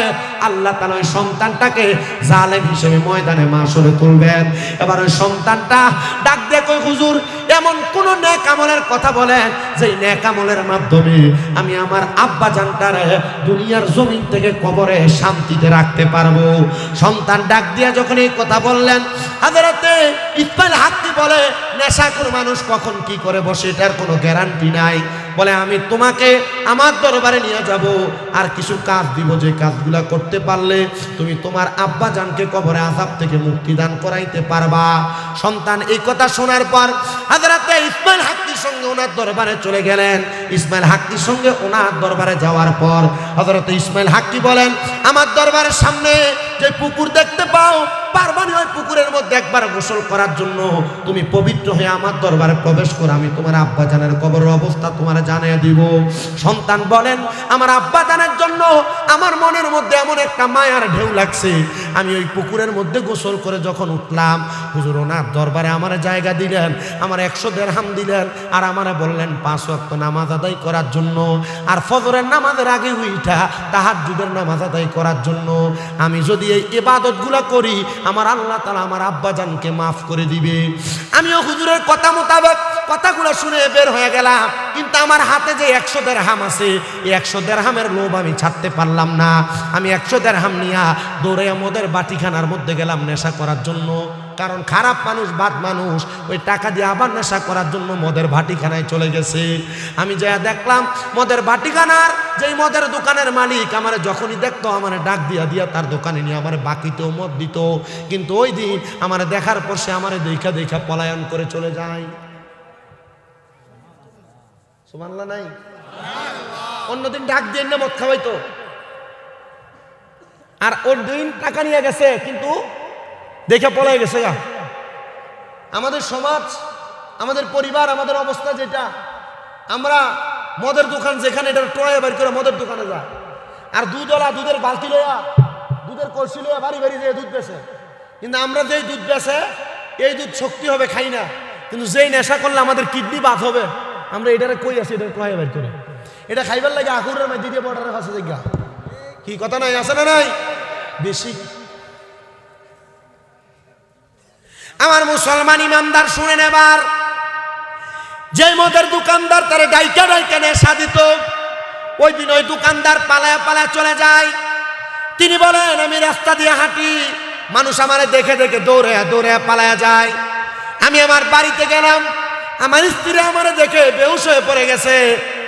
আল্লাহ তাআলা ওই সন্তানটাকে জালেম হিসেবে ময়দানে মাশরে তুলবেন। এবার ওই সন্তানটা ডাক দিয়ে কই, হুজুর এমন কোন নেক আমলের কথা বলেন যেই নেক আমলের মাধ্যমে আমি আমার আব্বা জানটারে দুনিয়ার জমিন থেকে কবরে শান্তিতে রাখতে পারবো। সন্তান ডাক দিয়ে যখন এই কথা বললেন, হযরতে ইসমাইল হাক্কি বলে, নেশাখোর মানুষ কখন কি করে বসে এটার কোনো গ্যারান্টি নাই। বলে আমি তোমাকে আমার দরবারে নিয়ে যাব, আর কিছু কাজ দিব, যে কাজগুলা করতে পারলে তুমি তোমার আব্বা জানকে কবরে আযাব থেকে মুক্তি দান করাইতে পারবা। সন্তান এই কথা শোনার পর হযরতে ইসমাইল হাক্কির সঙ্গে ওনার দরবারে চলে গেলেন। ইসমাইল হাক্কির সঙ্গে ওনার দরবারে যাওয়ার পর হযরতে ইসমাইল হাক্কি বলেন, আমার দরবারের সামনে যে পুকুর দেখতে পাও, পারবানি ওই পুকুরের মধ্যে একবার গোসল করার জন্য তুমি পবিত্র হয়ে আমার দরবারে প্রবেশ করো, আমি তোমার আব্বা জানের কবরের অবস্থা তোমার জানিয়ে দিব। সন্তান বলেন, আমার আব্বা জানের জন্য আমার মনের মধ্যে এমন একটা মায়ার ঢেউ লাগছে, আমি ওই পুকুরের মধ্যে গোসল করে যখন উঠলাম, হুজুর ওনার দরবারে আমার জায়গা দিলেন, আমার 100 দিরহাম দিলেন, আর আমারে বললেন 5 ওয়াক্ত নামাজ আদায় করার জন্য, আর ফজরের নামাজের আগে উঠা তাহাজ্জুদের নামাজ আদায় করার জন্য। আমি যদি এই ইবাদতগুলো করি, আমার আল্লাহ তাআলা আমার আব্বা জানকে মাফ করে দিবে। আমিও হুজুরের কথা মোতাবেক কথাগুলো শুনে বের হয়ে গেলাম, কিন্তু আমার হাতে যে 100 দিরহাম আছে, এই 100 দিরহামের লোভ আমি ছাড়তে পারলাম না। আমি 100 দিরহাম নিয়ে দৌড়ে মদের বাটিখানার মধ্যে গেলাম নেশা করার জন্য। কারণ খারাপ মানুষ, বাদ মানুষ ওই টাকা দিয়ে আবার নেশা করার জন্য মদের ভাটিখানায় চলে গেছে। আমি যা দেখলাম মদের ভাটিখানার যেই মদের দোকানের মালিক আমার যখনই দেখতো আমার ডাক দিয়া দিয়া তার দোকানে নিয়ে আমার বাকিতেও মদ দিত, কিন্তু ওই দিন আমার দেখার পর সে আমার দেখা দেখা পলায়ন করে চলে যায়। সুবহানাল্লাহ নাই? অন্যদিন ডাক দিয়ে না মদ খাওয়াইতো, আর ওর দিন টাকা নিয়ে গেছে কিন্তু দেখে পলাই গেছে গা। আমাদের সমাজ, আমাদের পরিবার, আমাদের অবস্থা যেটা, আমরা মদের দোকান যেখানে এটা ট্রয়ে বের করে মদের দোকানে যায়, আর দুধওয়ালা দুধের বালতি লইয়া দুধের কলসি লইয়া বাড়ি বাড়ি যেয়ে দুধ বেছে। কিন্তু আমরা যেই দুধ বেছে এই দুধ শক্তি হবে খাই না, কিন্তু যেই নেশা করলে আমাদের কিডনি বাদ হবে, আমরা এটারে কই আছি এটা ট্রয়ে বের করে এটা খাইবার লাগে আকুরের মধ্যে দিয়ে বর্ডারের কাছে জায়গা। কি কথা নাই, আছে না নাই? বেশি আমার মুসলমান ইমানদার শুনেন, এবার যে মদের দোকানদার তারে ডাইকা ডাইকা নেশা দিত, ওই দিন ওই দোকানদার পালায়া পালায়া চলে যায়। তিনি বলেন, আমি রাস্তা দিয়ে হাঁটি, মানুষ আমারে দেখে দেখে দৌড়ে দৌড়ে পালায়া যায়। আমি আমার বাড়িতে গেলাম, আমার স্ত্রী আমারে দেখে বেহুশ হয়ে পড়ে গেছে,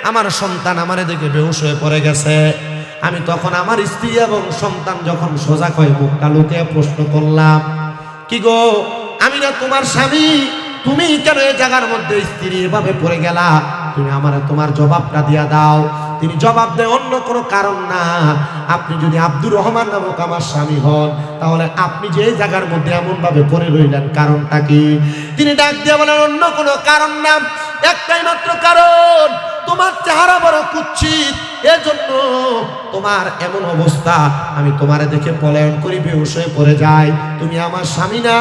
আমার সন্তান আমারে দেখে বেহুশ হয়ে পড়ে গেছে। আমি তখন আমার স্ত্রী এবং সন্তান যখন সোজা হয়ে মুখটা লুকিয়ে প্রশ্ন করলাম, কি গো, আমি না তোমার স্বামী, তুমি কেন এই জায়গার মধ্যে স্ত্রী এভাবে পড়ে গেলা? তুমি আমার তোমার জবাবটা দিয়া দাও। তিনি জবাব দেয়, অন্য কোনো কারণ না, আপনি যদি আব্দুর রহমান নামক আমার স্বামী হন, তাহলে আপনি যে এই জায়গার মধ্যে এমন ভাবে পড়ে রইলেন, কারণটা কি? তিনি ডাক দিয়ে বলেন, অন্য কোনো কারণ না, একটাই মাত্র কারণ, তোমার চেহারা বড় কুৎসিত, এজন্য তোমার এমন অবস্থা, আমি তোমারে দেখে পলায়ন করি, বেহুশ হয়ে পড়ে যাই, তুমি আমার স্বামী না।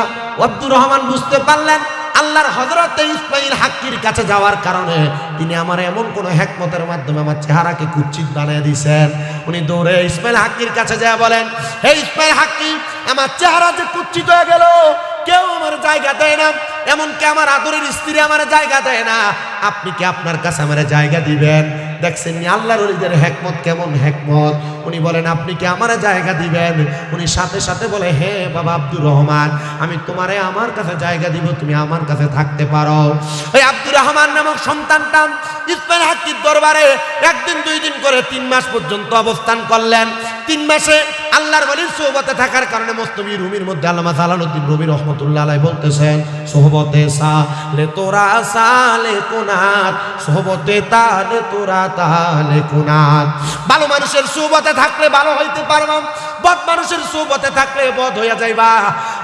আব্দুর রহমান বুঝতে পারলেন আল্লাহর হযরতে ইসমাইল হাক্কির কাছে যাওয়ার কারণে তিনি আমার এমন কোন হিকমতের মাধ্যমে আমার চেহারাকে কুৎসিত বানিয়ে দিয়েছেন। উনি দৌড়ে ইসমাইল হাক্কির কাছে যায় বলেন, হে ইসমাইল হাক্কি, আমার চেহারা যে কুৎসিত হয়ে গেল, কেউ আমার জায়গা দেয় না, এমনকি আমার আদরের স্ত্রী আমার জায়গা দেয় না, আপনি কি আপনার কাছে আমার জায়গা দিবেন? দেখছেন আল্লাহর ওলিদের হিকমত কেমন হিকমত। উনি বলেন, আপনি কি আমার জায়গা দিবেন? উনি সাথে সাথে বলে, হে বাবা আব্দুর রহমান, আমি তোমারে আমার কাছে জায়গা দিব, তুমি আমার কাছে থাকতে পারো। ওই আব্দুর রহমান নামক সন্তানটা ইসমাইল হাক্কির দরবারে একদিন 2 দিন করে 3 মাস পর্যন্ত অবস্থান করলেন। 3 মাসে আল্লাহর ওলির সোহবতে থাকার কারণে মস্তবি রুমির মধ্যে আল্লামা জালালউদ্দিন রুমি রহমাতুল্লাহ আলাইহি বলতেছেন, সোহবতে সালে তোরা সালে কোনাত, সোহবতে তালে তোরা তালে কোনাত। ভালো মানুষের সোহবতে থাকলে ভালো হইতে পারবা, বদ মানুষের সোহবতে থাকলে বদ হইয়া যাইবা।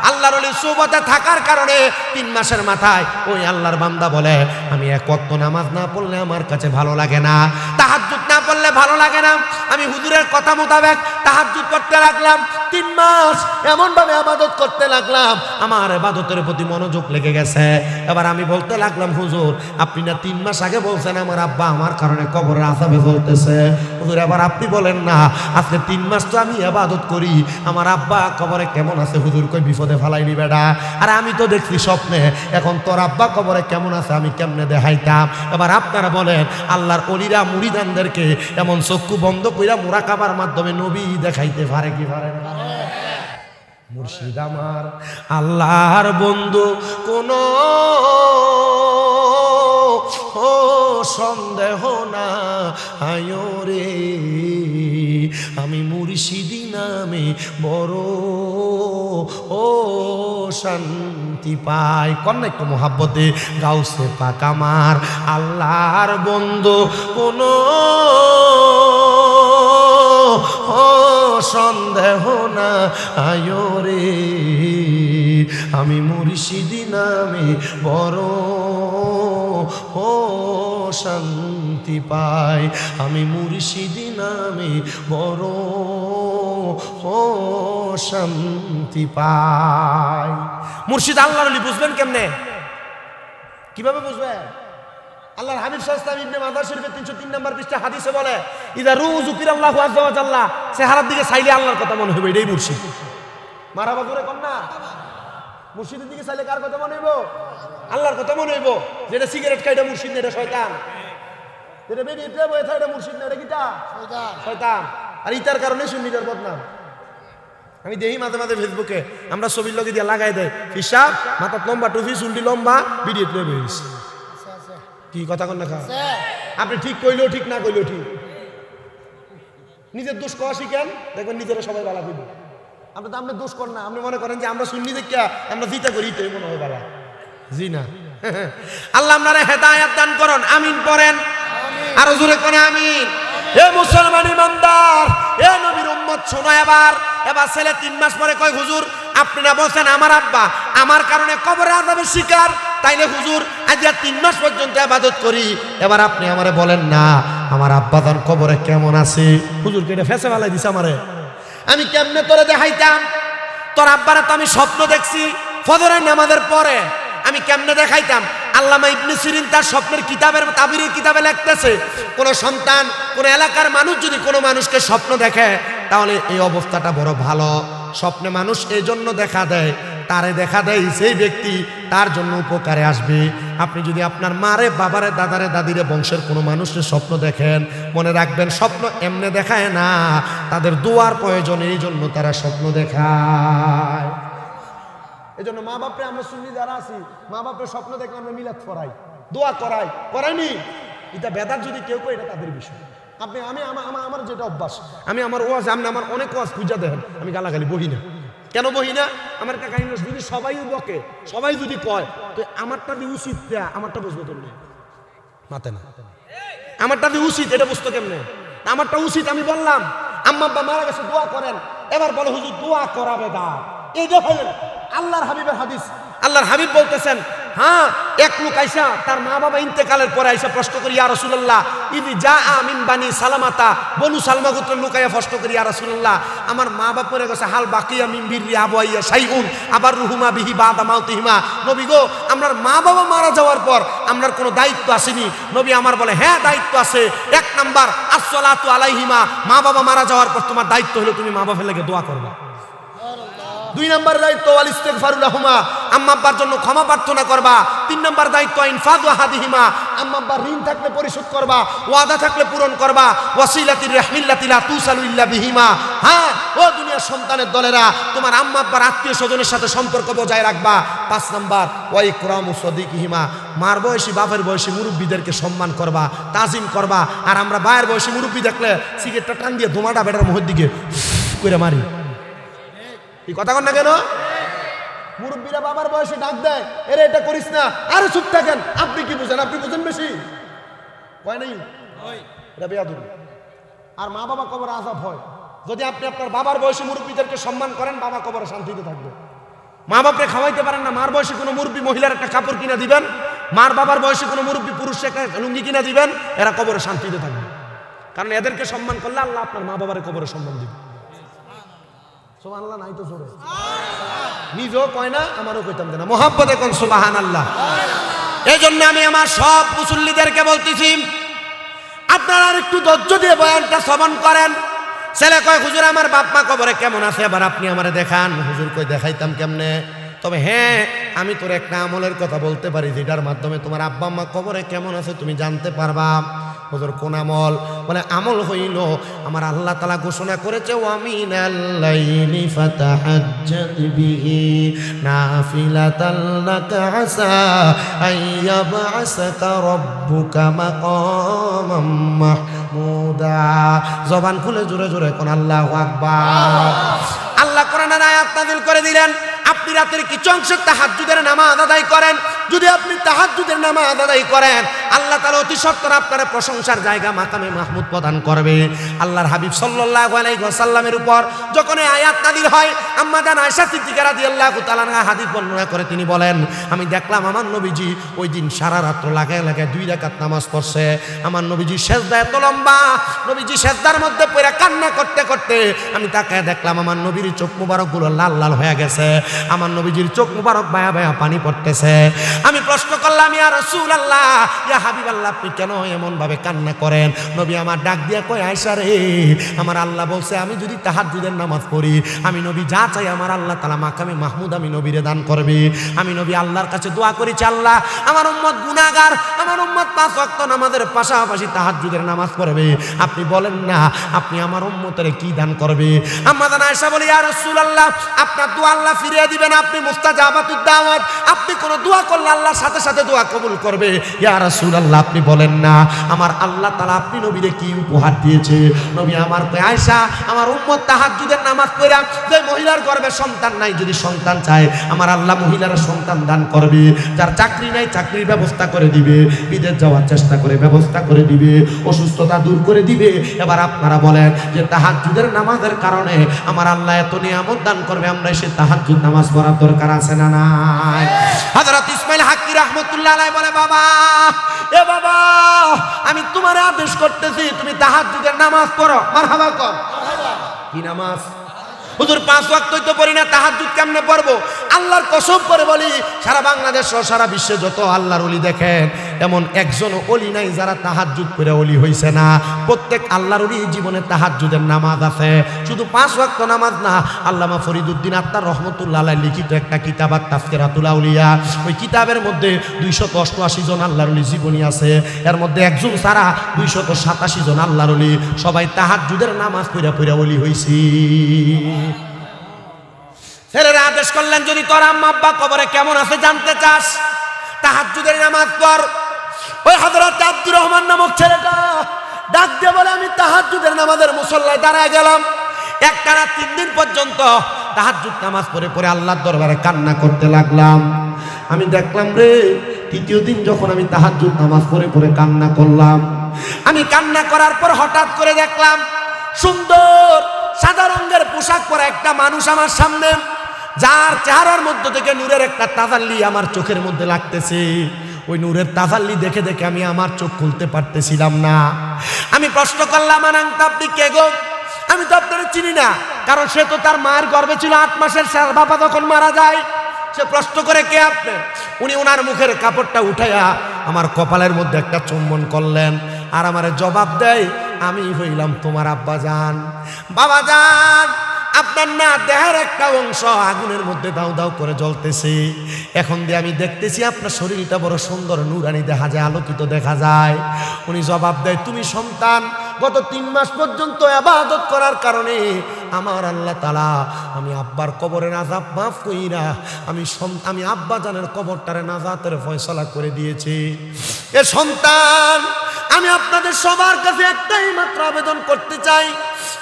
আল্লাহর ওলির সোহবতে থাকার কারণে 3 মাসের মাথায় ওই আল্লাহর বান্দা বলে, আমি 1 ওয়াক্ত নামাজ না পড়লে আমার কাছে ভালো লাগে না, তাহাজ্জুদ না পড়লে করলে ভালো লাগে না। আমি হুজুরের কথা মোতাবেক তাহাজ্জুদ করতে লাগলাম। 3 মাস এমন ভাবে ইবাদত করতে লাগলাম, আমার ইবাদতের প্রতি মনোযোগ লেগে গেছে। এবার আমি বলতে লাগলাম, হুজুর আপনি না 3 মাস আগে বলছেন আমার আব্বা আমার কারণে কবরের আযাবে জ্বলতেছে। হুজুর এবার আপনি বলেন না, আজকে 3 মাস তো আমি ইবাদত করি, আমার আব্বা কবরে কেমন আছে? হুজুর কই বিপদে ফালাইনি বেটা। আর আমি তো দেখছি স্বপ্নে, এখন তোর আব্বা কবরে কেমন আছে আমি কেমনে দেখাইতাম? এবার আপনারা বলেন, আল্লাহর ওলিরা মুরিদানদেরকে এমন চক্ষু বন্ধ কইরা মুরাকাবার মাধ্যমে নবী দেখাইতে পারে কি পারে না? মুর্শিদ আমার আল্লাহর বন্ধু, কোন সন্দেহ না আয়ো রে, আমি মুর্শিদি নামে বড় শান্তি পাই। কন না একটু মোহাব্বতে, গাউসে পাক আমার আল্লাহর বন্ধু, কোন সন্দেহ না আয়ো রে, আমি মুর্শিদি নামে বড় শান্তি পাই, আমি মুর্শিদি নামে বড় শান্তি পাই। মুর্শিদ আল্লাহর ওলি বুঝবেন কেমনে? কিভাবে বুঝবেন? আল্লাহর হাবিব সাল্লাল্লাহু আলাইহি ওয়াসাল্লাম ইবনে মাজাহ শরীফের 303 নম্বর পৃষ্ঠা হাদিসে বলে, ইদা রুযুকিরাল্লাহু আযজা ওয়া জাল্লা, চেহারার দিকে চাইলে আল্লাহর কথা মনে হবে, এটাই মুর্শিদ। মারহাবা করে কোন না, মুর্শিদের দিকে চাইলে কার কথা মনে হইব? আল্লাহর কথা মনে হইব। যেটা সিগারেট খায় এটা মুর্শিদ না, এটা শয়তান। যেটা বেরিয়ে বয়ে থাকে এটা মুর্শিদ না, এটা কিটা? শয়তান। শয়তান। আর ইতার কারণে সুন্নিদের বদনাম। আমি দেখি মাঝে মাঝে ফেসবুকে আমরা ছবির লগে দিয়ে লাগাই দেয়, হিসাব মাথা লম্বা টুপি চুলটি লম্বা ভিডিও তুলে বেরিয়েছে। কি কথা কন না? আপনি ঠিক কইলেও ঠিক, না কইলেও ঠিক। নিজের দোষ কওয়া শিখেন, দেখবেন নিজেরা সবাই বালা দিব। আপনি তো আপনার দোষ করেন না, আপনি মনে করেন যে আমরা সুন্নি দেখিয়া আমরা জিতা করি, তো মনে হয় বালা। জি না। আল্লাহ আপনারা হেদায়েত দান করুন, আমিন পড়েন, আরো জোরে কোন আমিন। হে মুসলমান ইমানদার, হে নবীর উম্মত, শোনো এবার ছেলে 3 মাস পরে কয়, হুজুর আপনারা বলছেন আমার আব্বা আমার কারণে কবরে আযাবের শিকার, তাইলে হুজুর আজ 3 মাস পর্যন্ত ইবাদত করি, এবার আপনি আমারে বলেন না আমার আব্বা জান কবরে কেমন আছে? হুজুর কে এটা ফেসে ফেলাই দিছে আমারে। আমি কেমনে তোরে দেখাইতাম? তোর আব্বারে তো আমি স্বপ্ন দেখছি ফজরের নামাজের পরে, আমি কেমনে দেখাইতাম? আল্লামা ইবনে সিরিন তার স্বপ্নের কিতাবের তাবিরের কিতাবে লিখতেছে, কোন সন্তান কোন এলাকার মানুষ যদি কোনো মানুষকে স্বপ্ন দেখে তাহলে এই অবস্থাটা বড় ভালো। স্বপ্নে মানুষ এই জন্য দেখা দেয়, তারে দেখা দেয় সেই ব্যক্তি তার জন্য উপকারে আসবে। আপনি যদি আপনার মারে, বাবারে, দাদারে, দাদিরে, বংশের কোনো মানুষের স্বপ্ন দেখেন, মনে রাখবেন স্বপ্ন এমনে দেখায় না, তাদের দোয়ার প্রয়োজন, এই জন্য তারা স্বপ্ন দেখায়। এই জন্য মা বাপরে আমরা সুন্নি যারা আছি, মা বাপের স্বপ্ন দেখলে আমরা মিলাদ পড়াই, দোয়া করাইনি। এটা বেদাত যদি কেউ কয় এটা তাদের বিষয়। আপনি আমার যেটা অভ্যাস, আমি আমার ওয়াজ, আপনি আমার অনেক ওয়াজ খুঁজা দেখেন, আমি গালাগালি বহি না। কেন বহি না? আমার কাকা যদি সবাই বকে, সবাই যদি কয়, তো আমারটা দিয়ে উচিত, আমারটা বুঝবো কেমনে? মাতে না, আমারটা দিয়ে উচিত এটা বুঝতো কেমনে? আমারটা উচিত। আমি বললাম আম্মা আব্বা মারা গেছে, দোয়া করেন, এবার বলে হুজুর দোয়া করা বেদাত। এই দেখেন আল্লাহর হাবিবের হাদিস, আল্লাহর হাবিব বলতেছেন, হ্যাঁ এক লোক আইসা তার মা বাবা ইন্তেকালের পরে আইসা প্রশ্ন করি, ইয়া রাসূলুল্লাহ ইদি জা মিন বানি সালামাতা, বনু সালমা গোত্রের লোক আইয়া প্রশ্ন করি, ইয়া রাসূলুল্লাহ আমার মা বাপ মরে গেছে, হাল বাকিয়া মিন বিররি আবাইয়া শাইউন আবার রুহুমা বিহি বাদা মাউতিহিমা, নবী গো আমরার মা বাবা মারা যাওয়ার পর আমরার কোনো দায়িত্ব আসেনি? নবী আমার বলে, হ্যাঁ দায়িত্ব আছে। 1 নাম্বার আসসালাতু আলাইহিমা, মা বাবা মারা যাওয়ার পর তোমার দায়িত্ব হলো তুমি মা বাবার লাগে দোয়া করবা। 2 নম্বর দায়িত্ব ওয়াল ইস্তিগফারু লাহুমা, আম্মা আব্বার জন্য ক্ষমা প্রার্থনা করবা। 3 নম্বর দায়িত্ব ইনফাদু আহাদিহিমা, আম্মা আব্বার ঋণ থাকলে পরিশোধ করবা, ওয়াদা থাকলে পূরণ করবা। ওয়াসিলাতির রাহমিল্লাতি লা তুসালু ইল্লা বিহিমা, হ্যাঁ ও দুনিয়ার সন্তানের দলেরা তোমার আম্মা আব্বার আত্মীয় স্বজনের সাথে সম্পর্ক বজায় রাখবা। 5 নম্বর ওয়া ইকরামু সাদিকিহিমা, মার বয়সী বাপের বয়সী মুরব্বীদেরকে সম্মান করবা, তাজিম করবা। আর আমরা ভাইয়ের বয়সী মুরব্বী দেখলে সিগারেটটা টান দিয়ে ধোঁয়াটা বেটার মুখের দিকে করে মারি। এই কথা কন না কেন? মুরব্বীরা বাবার বয়সে ডাক দেয়, এরে এটা করিস না, আরে চুপ থাকেন, আপনি কি বুঝেন? আপনি বুঝেন বেশি কয় নাই, এটা বেয়াদবি। আর মা বাবা কবরে আযাব হয়। যদি আপনি আপনার বাবার বয়সী মুরব্বীদেরকে সম্মান করেন, বাবা কবরে শান্তিতে থাকবে। মা বাপরে খাওয়াইতে পারেন না, মার বয়সী কোনো মুরব্বী মহিলার একটা কাপড় কিনা দিবেন, মার বাবার বয়সী কোনো মুরব্বী পুরুষকে একটা লুঙ্গি কিনা দিবেন, এরা কবরে শান্তিতে থাকবে। কারণ এদেরকে সম্মান করলে আল্লাহ আপনার মা বাবার কবরে সম্মান দিবে। সুবহানাল্লাহ নাই তো জোরে নিজেও কয় না, আমারও কইতাম না, মোহাব্বতে কোন সুবহানাল্লাহ। এই জন্য আমি আমার সব মুসল্লিদেরকে বলতেছি, আপনারা আর একটু ধৈর্য দিয়ে বয়ানটা শ্রবণ করেন। ছেলে কয় হুজুর আমার বাপ মা কবরে কেমন আছে, এবার আপনি আমারে দেখান। হুজুর কই দেখাইতাম কেমনে? তবে হ্যাঁ, আমি তোর একটা আমলের কথা বলতে পারি যেটার মাধ্যমে তোমার আব্বা আম্মা কবরে কেমন আছে তুমি জানতে পারবা। হুজুর কোন আমল? বলে আমল হইল আমার আল্লাহ তাআলা ঘোষণা করেছে ওয়ামিনাল লাইলি ফাতাহাজ্জাত বিহি নাফিলাতাল লাকা আসা আইয়াবআসাকা রাব্বুকা মাকামাম মাহমুদা। জবান খুলে জোরে জোরে কোন আল্লাহু আকবার। আল্লাহ কোরআনের আয়াত নাযিল করে দিলেন, আপনি রাতের কিছু অংশ তাহাজ্জুদের নামাজ আদায় করেন। যদি আপনি তাহাজ্জুদের নামাজ আদায় করেন, আল্লাহ তাআলা অতি সত্বর আপনার প্রশংসার জায়গা মাকামে মাহমুদ প্রদান করবে। আল্লাহর হাবিব সাল্লাল্লাহু আলাইহি ওয়াসাল্লামের উপর যখন এই আয়াত নাযিল হয়, আম্মা জান আয়েশা সিদ্দিকা রাদিয়াল্লাহু তাআলা আনহা হাদিস বর্ণনা করে তিনি বলেন, আমি দেখলাম আমার নবীজি ওই দিন সারা রাত লাগায় লাগায় 2 রাকাত নামাজ পড়ছে। আমার নবীজি সিজদা এত লম্বা, নবীজি সিজদার মধ্যে পড়ে কান্না করতে করতে আমি তাকায় দেখলাম আমার নবীর চোখ মুবারকগুলো লাল লাল হয়ে গেছে, আমার নবীজির চোখ মুবারক বায়া বায়া পানি পড়তেছে। আমি প্রশ্ন করলাম, ইয়া রাসূলুল্লাহ, ইয়া হাবিবাল্লাহ, আপনি কেন এমন ভাবে কান্না করেন? নবী আমার ডাক দিয়ে কয়, আয়েশা রে, আমার আল্লাহ বলছে আমি যদি তাহাজ্জুদের নামাজ পড়ি, আমি নবী যা চাই আমার আল্লাহ তাআলা মাকামে মাহমুদ আমি নবীরে দান করবে। আমি নবী আল্লাহর কাছে দোয়া করেছি, আল্লাহ আমার উম্মত গুনাহগার, আমার উম্মত 5 ওয়াক্ত নামাজের পাশাপাশি তাহাজ্জুদের নামাজ পড়বে, আপনি বলেন না আপনি আমার উম্মতের কি দান করবে? আম্মা জান আয়েশা বলে, ইয়া রাসূলুল্লাহ, আপনার দোয়া আল্লাহ ফিরিয়ে দিবেন, আপনি মুস্তাজাবাতুদ দাওয়াত, আপনি কোন দোয়া করলে আল্লাহর সাথে সাথে দোয়া কবুল করবে। ইয়া রাসূলুল্লাহ, আপনি বলেন না আমার আল্লাহ তাআলা আপনি নবীরে কি উপহার দিয়েছে? নবী আমার কয়, আয়েশা, আমার উম্মত তাহাজ্জুদের নামাজ পড়া যে মহিলার গর্ভে সন্তান নাই, যদি সন্তান চায় আমার আল্লাহ মহিলার সন্তান দান করবে। যার চাকরি নাই চাকরির ব্যবস্থা করে দিবে, বিদেশ যাওয়ার চেষ্টা করে ব্যবস্থা করে দিবে, অসুস্থতা দূর করে দিবে। এবার আপনারা বলেন যে তাহাজ্জুদের নামাজের কারণে আমার আল্লাহ এত নিয়ামত দান করবে, আমরা সে তাহাজ্জুদ নামাজ পড়ার দরকার আছে না নাই? হযরত ইসমাইল হাক্কি রাহমাতুল্লাহ আলাইহি বলে, বাবা, এ বাবা, আমি তোমার আদেশ করতেছি তুমি তাহাজ্জুদের নামাজ পড়ো। মারহাবা কর। কি নামাজ? হুজুর 5 ওয়াক্তই তো পড়ি না, তাহাজ্জুদ কেমনে পড়বো? আল্লাহর কসম করে বলি, সারা বাংলাদেশ ও সারা বিশ্বে যত আল্লাহর ওলি দেখেন, এমন একজনও ওলি নাই যারা তাহাজ্জুদ করে ওলি হইছে না। প্রত্যেক আল্লাহর ওলি জীবনে তাহাজ্জুদের নামাজ আছে। শুধু 5 ওয়াক্ত নামাজ না, আল্লামা ফরিদউদ্দিন আত্মার রহমতুল্লাহ আলাইহি লিখিত একটা কিতাব তাফসীরাতুল আউলিয়া, ওই কিতাবের মধ্যে 288 জন আল্লাহর ওলি জীবনী আছে। এর মধ্যে একজন ছাড়া 287 জন আল্লাহর ওলি সবাই তাহাজ্জুদের নামাজ পড়া পড়া ওলি হইছি। ছেলেরা আদেশ করলেন, যদি তোর আম্মা আব্বা কবরে কেমন আছে জানতে চাস, তাহাজ্জুদের নামাজ পড়। ওই হযরত আব্দুর রহমান নামক ছেলেটা ডাক দিয়ে বলে, আমি তাহাজ্জুদের নামাজের মুসল্লায় দাঁড়ায় গেলাম, একটানা 3 দিন পর্যন্ত তাহাজ্জুদ নামাজ পড়ে পড়ে আল্লাহর দরবারে কান্না করতে লাগলাম। আমি দেখলাম রে, 3য় দিন যখন আমি তাহাজ্জুদ নামাজ পড়ে পড়ে কান্না করলাম, আমি কান্না করার পর হঠাৎ করে দেখলাম সুন্দর সাদা রঙের পোশাক পরা একটা মানুষ আমার সামনে, যার চেহারার মধ্যে থেকে নূরের একটা তাজাল্লি আমার চোখের মধ্যে লাগতেছে। ওই নূরের তাজাল্লি দেখে দেখে আমি আমার চোখ খুলতে পারতেছিলাম না। আমি প্রশ্ন করলাম, আনন্দ আপনি কে গো? আমি তো আপনারা চিনি না, কারণ সে তো তার মায়ের গর্ভে ছিল 8 মাসের, তার বাবা তখন মারা যায়। সে প্রশ্ন করে, কে আপনি? উনি ওনার মুখের কাপড়টা উঠাইয়া আমার কপালের মধ্যে একটা চুম্বন করলেন, আর আমারে জবাব দেয়, আমি হইলাম তোমার আব্বা জান। বাবা জান, আপনার না দেহের একটা অংশ আগুনের মধ্যে দাউ দাউ করে জ্বলতেছে, এখন দিয়ে আমি দেখতেছি আপনার শরীরটা বড় সুন্দর নূরানি দেখা যায়, আলোকিত দেখা যায়। উনি জবাব দেয়, তুমি সন্তান গত 3 মাস পর্যন্ত ইবাদত করার কারণে আমার আল্লাহ তাআলা আমি আব্বার কবরে আযাব মাফ কইরা আমি আব্বা জানের কবরটারে নাজাতের ফয়সালা করে দিয়েছি। এ সন্তান, আমি আপনাদের সবার কাছে একটাই মাত্র আবেদন করতে চাই,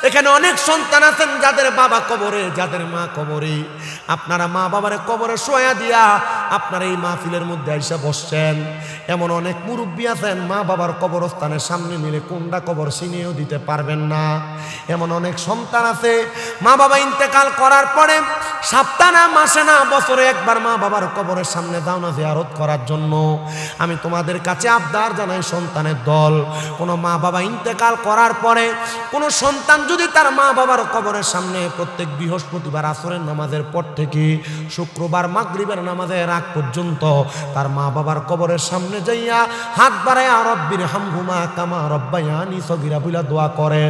এখানে অনেক সন্তান আছেন যাদের বাবা কবরে, যাদের মা কবরে, আপনারা মা বাবারে কবরে শোয়া দিয়া আপনারা এই মাহফিলের মধ্যে আইসা বসছেন। এমন অনেক মুরব্বী আছেন মা বাবার কবরস্থানের সামনে নিলে কোনটা কবর চিনিয়েও দিতে পারবেন না। এমন অনেক সন্তান আছে মা বাবা ইন্তেকাল করার পরে সপ্তাহ না, মাসে না, বছরে একবার মা বাবার কবরের সামনে যাও না জিয়ারত করার জন্য। আমি তোমাদের কাছে আবদার জানাই সন্তানের দল, কোনো মা বাবা ইন্তেকাল করার পরে কোনো সন্তান যদি তার মা বাবার কবরের সামনে প্রত্যেক বৃহস্পতিবার আসরের নামাজের পর থেকে শুক্রবার মাগরিবের নামাজের আগ পর্যন্ত তার মা বাবার কবরের সামনে যাইয়া হাত বাড়ায় রব্বির হামহুমা কামা রব্বায়ানি সগীরা বইলা দোয়া করে,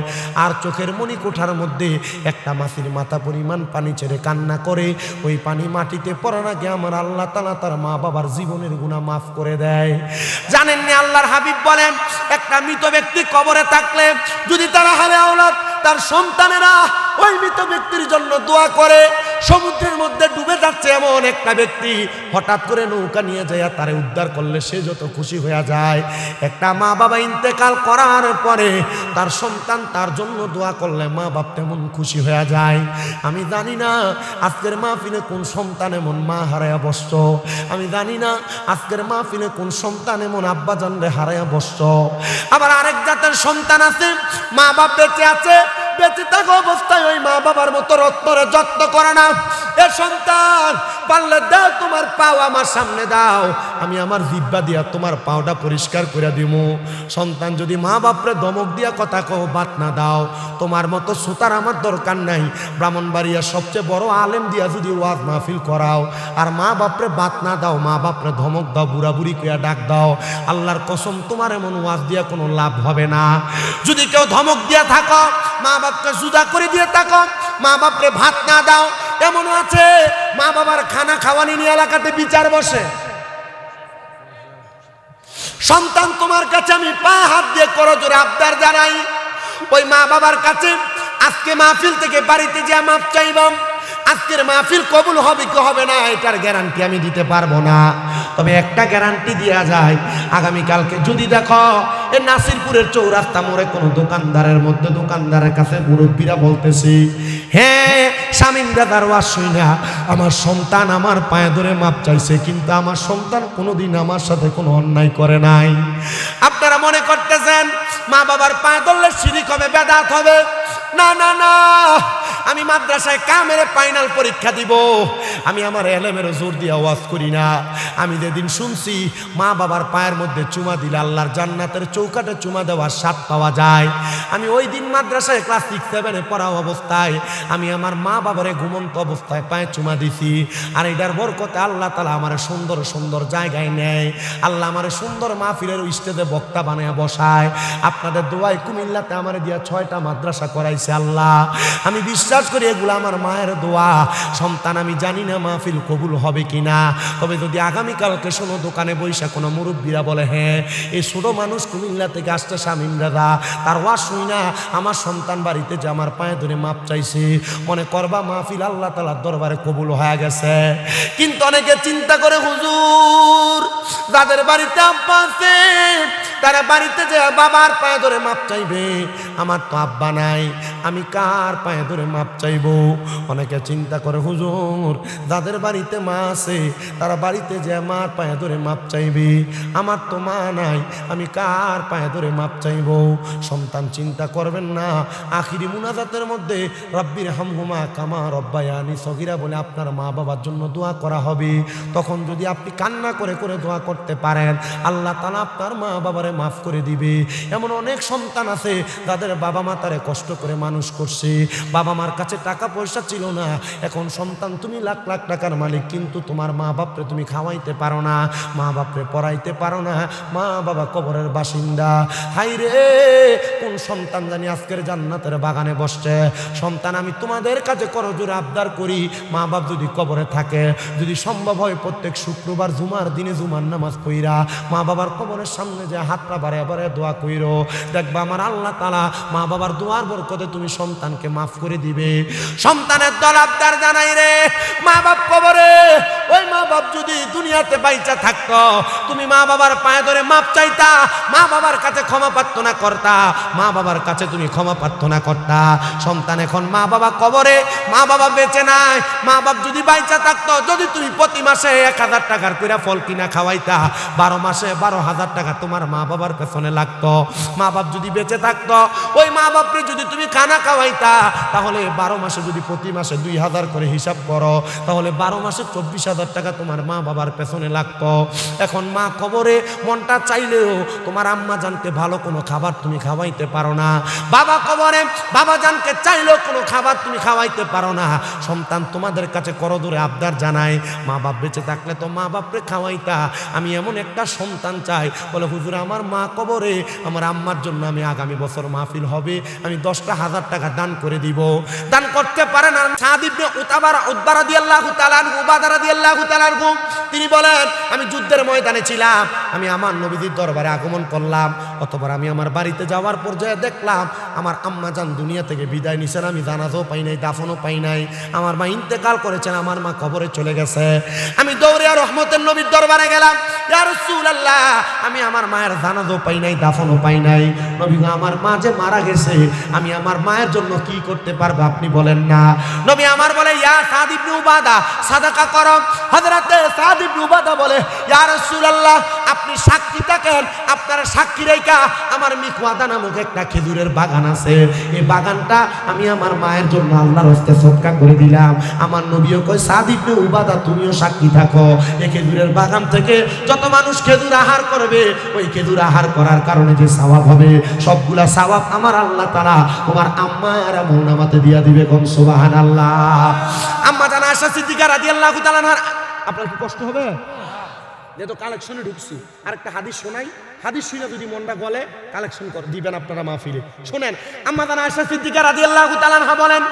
আর চোখের মনি কোঠার মধ্যে একটা মাছির মাথা পরিমাণ পানি ছেড়ে কান্না করে, ওই পানি মাটিতে পড়ার আগে আমার আল্লাহ তাআলা তার মা বাবার জীবনের গুনাহ মাফ করে দেয়। জানেননি আল্লাহর হাবিব বলেন, একটা মৃত ব্যক্তি কবরে থাকলে যদি তার হালে আওলাদ তার সন্তানেরা ওই মৃত ব্যক্তির জন্য দোয়া করে, সমুদ্রের মধ্যে ডুবে যাচ্ছে এমন একটা ব্যক্তি হঠাৎ করে নৌকা নিয়ে যায় তারে উদ্ধার করলে সে যত খুশি হয়ে যায়, একটা মা বাবা ইন্তেকাল করার পরে তার সন্তান তার জন্য দোয়া করলে মা বাপ তেমন খুশি হয়ে যায়। আমি জানি না আজকের মাহফিলে কোন সন্তান এমন মা হারায়া বসছ, আমি জানি না আজকের মাহফিলে কোন সন্তান এমন আব্বা জানরে হারায়া বসছ। আবার আরেক জাতের সন্তান আছে মা বাপ বেঁচে আছে, বেঁচে থাকা অবস্থায় ওই মা বাবার মতো রত্নরে যত্ন করে না। এ সন্তান পারলে দাও তোমার পাও আমার সামনে দাও, আমি আমার জিহ্বা দিয়া তোমার পাওটা পরিষ্কার করে দিব। সন্তান যদি মা বাপরে ধমক দিয়া কথা কও, বাত না দাও, তোমার মতো সুতার আমার দরকার নাই। ব্রাহ্মণবাড়িয়া সবচেয়ে বড় আলেম দিয়া যদি ওয়াজ মাহফিল করাও আর মা বাপরে বাত না দাও, মা বাপরে ধমক দাও, বুড়া বুড়ি কইয়া ডাক দাও, আল্লাহর কসম তোমার এমন ওয়াজ দিয়া কোনো লাভ হবে না। যদি কেউ ধমক দিয়া থাকো, মা বাপকে জুদা করে দিয়ে থাকো, মা বাপরে ভাত না দাও, এমনও আছে মা বাবার খানা খাওয়ানি নিয়ে এলাকাতে বিচার বসে। সন্তান তোমার কাছে আমি পায়ে হাত দিয়ে করজোরে আবদার জানাই, ওই মা বাবার কাছে আজকে মাহফিল থেকে বাড়িতে যা মাপ চাইবাম। আজকের মাহফিল কবুল হবে কি হবে না এটার গ্যারান্টি আমি দিতে পারবো না, তবে একটা গ্যারান্টি দেওয়া যায়, আগামীকালকে যদি দেখো এই নাসিরপুরের চৌরাস্তা মোড়ে কোনো দোকানদারের মধ্যে দোকানদারের কাছে মুরব্বীরা বলতেছি, হ্যাঁ শামীম দাদার ওয়াজ শুইনা আমার সন্তান আমার পায়ে ধরে মাপ চাইছে, কিন্তু আমার সন্তান কোনোদিন আমার সাথে কোনো অন্যায় করে নাই। আপনারা মনে করতেছেন মা বাবার পায়ে ধরলে শিরিক হবে, বেদাত হবে। না না না, আমি মাদ্রাসায় কামেরে ফাইনাল পরীক্ষা দিব, আমি আমার এলেমের জোর দিয়ে ওয়াজ করি না। আমি যেদিন শুনছি মা বাবার পায়ের মধ্যে চুমা দিলে আল্লাহর জান্নাতের চৌকাটে চুমা দেওয়ার স্বাদ পাওয়া যায়, আমি ওই দিন মাদ্রাসায় ক্লাস 6-7 পড়া অবস্থায় আমি আমার মা বাবারে ঘুমন্ত অবস্থায় পায়ে চুমা দিছি। আর এটার বরকতে আল্লাহ তাআলা আমার সুন্দর সুন্দর জায়গায় নেয়, আল্লাহ আমার সুন্দর মাহফিলের স্টেজে বক্তা বানায় বসায়। আপনাদের দোয়ায় কুমিল্লাতে আমার দিয়া 6টা মাদ্রাসা করাইছে আল্লাহ। আমি বিশ্বাস করি এগুলো আমার মায়ের দোয়া। সন্তান আমি জানি না মাহফিল কবুল হবে কিনা, তবে যদি আগামীকালকে শোনো দোকানে বৈশা কোনো মুরব্বীরা বলে হ্যাঁ এই ছোট মানুষ কুমিল্লা থেকে আসছে শামীম দাদা, তার ওয়াজ শুই না আমার সন্তান বাড়িতে যে আমার পায়ে ধরে মাপ চাইছে, মনে করবা মাহফিল আল্লাহ তাআলার দরবারে কবুল হয়ে গেছে। কিন্তু অনেকে চিন্তা করে হুজুর যাদের বাড়িতে আব্বা আছে তারা বাড়িতে যে বাবার পায়ে ধরে মাপ চাইবে, আমার তো আব্বা নাই, আমি কার পায়ে ধরে মাপ চাইবো। অনেকে চিন্তা করে হুজুর যাদের বাড়িতে মা আছে তারা বাড়িতে যে মার পায়ে ধরে মাপ চাইবে, আমার তো মা নাই, আমি কার পায়ে ধরে মাপ চাইবো। সন্তান চিন্তা করবেন না, আখিরি মুনাজাতের মধ্যে রব্বির হামহুমা কামা রব্বায়ানি সগীরা বলে আপনার মা বাবার জন্য দোয়া করা হবে। তখন যদি আপনি কান্না করে করে দোয়া করতে পারেন, আল্লাহ তাআলা আপনার মা বাবারে মাফ করে দিবে। এমন অনেক সন্তান আছে যাদের বাবা মা তারে কষ্ট করে মানুষ করছে, বাবা মার কাছে টাকা পয়সা ছিল না, এখন সন্তান তুমি লাখ লাখ টাকার মালিক, কিন্তু তোমার মা বাপরে তুমি খাওয়াইতে পারো না, মা বাপরে পড়াইতে পারো না, মা বাবা কবরের বাসিন্দা। হাই রে কোন সন্তান জানি আজকের জান্নাতের বাগানে বসছে। সন্তান আমি তোমাদের কাছে করজোরে আবদার করি, মা বাপ যদি কবরে থাকে, যদি সম্ভব হয় প্রত্যেক শুক্রবার জুমার দিনে জুমার নামাজ পড়া মা বাবার কবরের সামনে যে হাতটা বাড়ায় বাড়ায় দোয়া কইরো, দেখবা আমার আল্লাহ তাআলা মা বাবার দোয়ার বরকতে তুমি সন্তানকে মাফ করে দিবে। সন্তানের দল আবদার জানাই রে, মা বাপ কবরে, ওই মা বাপ যদি দুনিয়াতে বাইচা থাকতো, তুমি মা বাবার পায়ে ধরে মাপ চাইতা, মা বাবার কাছে ক্ষমা প্রার্থনা করতা, মা বাবার কাছে তুমি ক্ষমা প্রার্থনা করতা। সন্তান এখন মা বাবা কবরে, মা বাবা বেঁচে নাই, মা বাপ যদি বাইচা থাকতো, যদি তুমি প্রতি মাসে 1000 টাকার কইরা ফল কিনা খাওয়াইতা, 12 মাসে 12,000 টাকা তোমার মা বাবার পেছনে লাগতো। মা বাপ যদি বেঁচে থাকতো, ওই মা বাপকে যদি তুমি খানা খাওয়াইতা, তাহলে 12 মাসে যদি প্রতি মাসে 2000 করে হিসাব করো, তাহলে 12 মাসে 24,000 টাকা তোমার মা বাবার পেছনে লাগতো। এখন মা কবরে, মনটা চাইলেও তোমার আম্মা জানকে ভালো কোনো খাবার তুমি খাওয়াইতে পারো না। বাবা কবরে, বাবা জানকে চাইলেও কোনো খাবার তুমি খাওয়াইতে পারো না। সন্তান তোমাদের কাছে করদরে আবদার জানায়, মা বাপ বেঁচে থাকলে তো মা বাপরে খাওয়াইতা, আমি এমন একটা সন্তান চাই। বলে হুজুর আমার মা কবরে, আমার আম্মার জন্য আমি আগামী বছর মাহফিল হবে, আমি 10,000 টাকা দান করে দিব। দান করতে পারে না। সাদ ইবনে উতবা রাদিয়াল্লাহু তাআলা আনহু, উবাদা রাদিয়াল্লাহু তাআলা আনহু, তিনি বলেন আমি যুদ্ধের ময়দানে ছিলাম, আমি আমার নবীজির দরবারে আগমন করলাম। অতঃপর আমি আমার বাড়িতে যাওয়ার পর্যায়ে দেখলাম আমার আম্মা জান দুনিয়া থেকে বিদায় নিছেন, আমি জানাজাও পাই নাই, দাফনও পাই নাই। আমার মা ইন্তেকাল করেছেন, আমার মা কবরে চলে গেছে। আমি দৌড়ে রহমতের নবীর দরবারে গেলাম, ইয়া রাসূলুল্লাহ, আমি আমার মায়ের জানাজাও পাই নাই, দাফনও পাই নাই। নবী আমার মা যে মারা গেছে, আমি আমার মায়ের জন্য কি করতে পারবো আপনি বলেন না। নবী আমার বলে ইয়া সাদ ইবনে উবাদা সাদাকা করো। হযরতে সাদ ইবনে উবাদা বলে ইয়া রাসূলুল্লাহ, আপনি সাক্ষী থাকেন, আপনার সাক্ষী রেখা আমার মিকওয়াদা নামক একটা খেজুরের বাগান আছে, এই বাগানটা আমি আমার মায়ের জন্য আল্লাহর হস্তে সদকা করে দিলাম। আমার নবীও কয় সাদ ইবনে উবাদা তুমিও সাক্ষী থাকো, এই খেজুরের বাগান থেকে যত মানুষ খেজুর আহার করবে, ওই খেজুর আহার করার কারণে যে সওয়াব হবে, সবগুলা সওয়াব আমার আল্লাহ তাআলা তোমার আম্মার আমলনামাতে দিয়া দিবে। কোন সুবহানাল্লাহ। আম্মা জান আয়েশা সিদ্দিকা রাদিয়াল্লাহু তাআলা আনহা, আপনার কি কষ্ট হবে? যেহেতু কালেকশনে ঢুকছি, আরেকটা হাদিস শোনাই, হাদিস শুনে যদি মনটা গলে কালেকশন দিবেন আপনারা মাহফিলে। শোনেন, আম্মা জান আয়েশা সিদ্দিকা রাদিয়াল্লাহু তাআলা আনহা বলেন,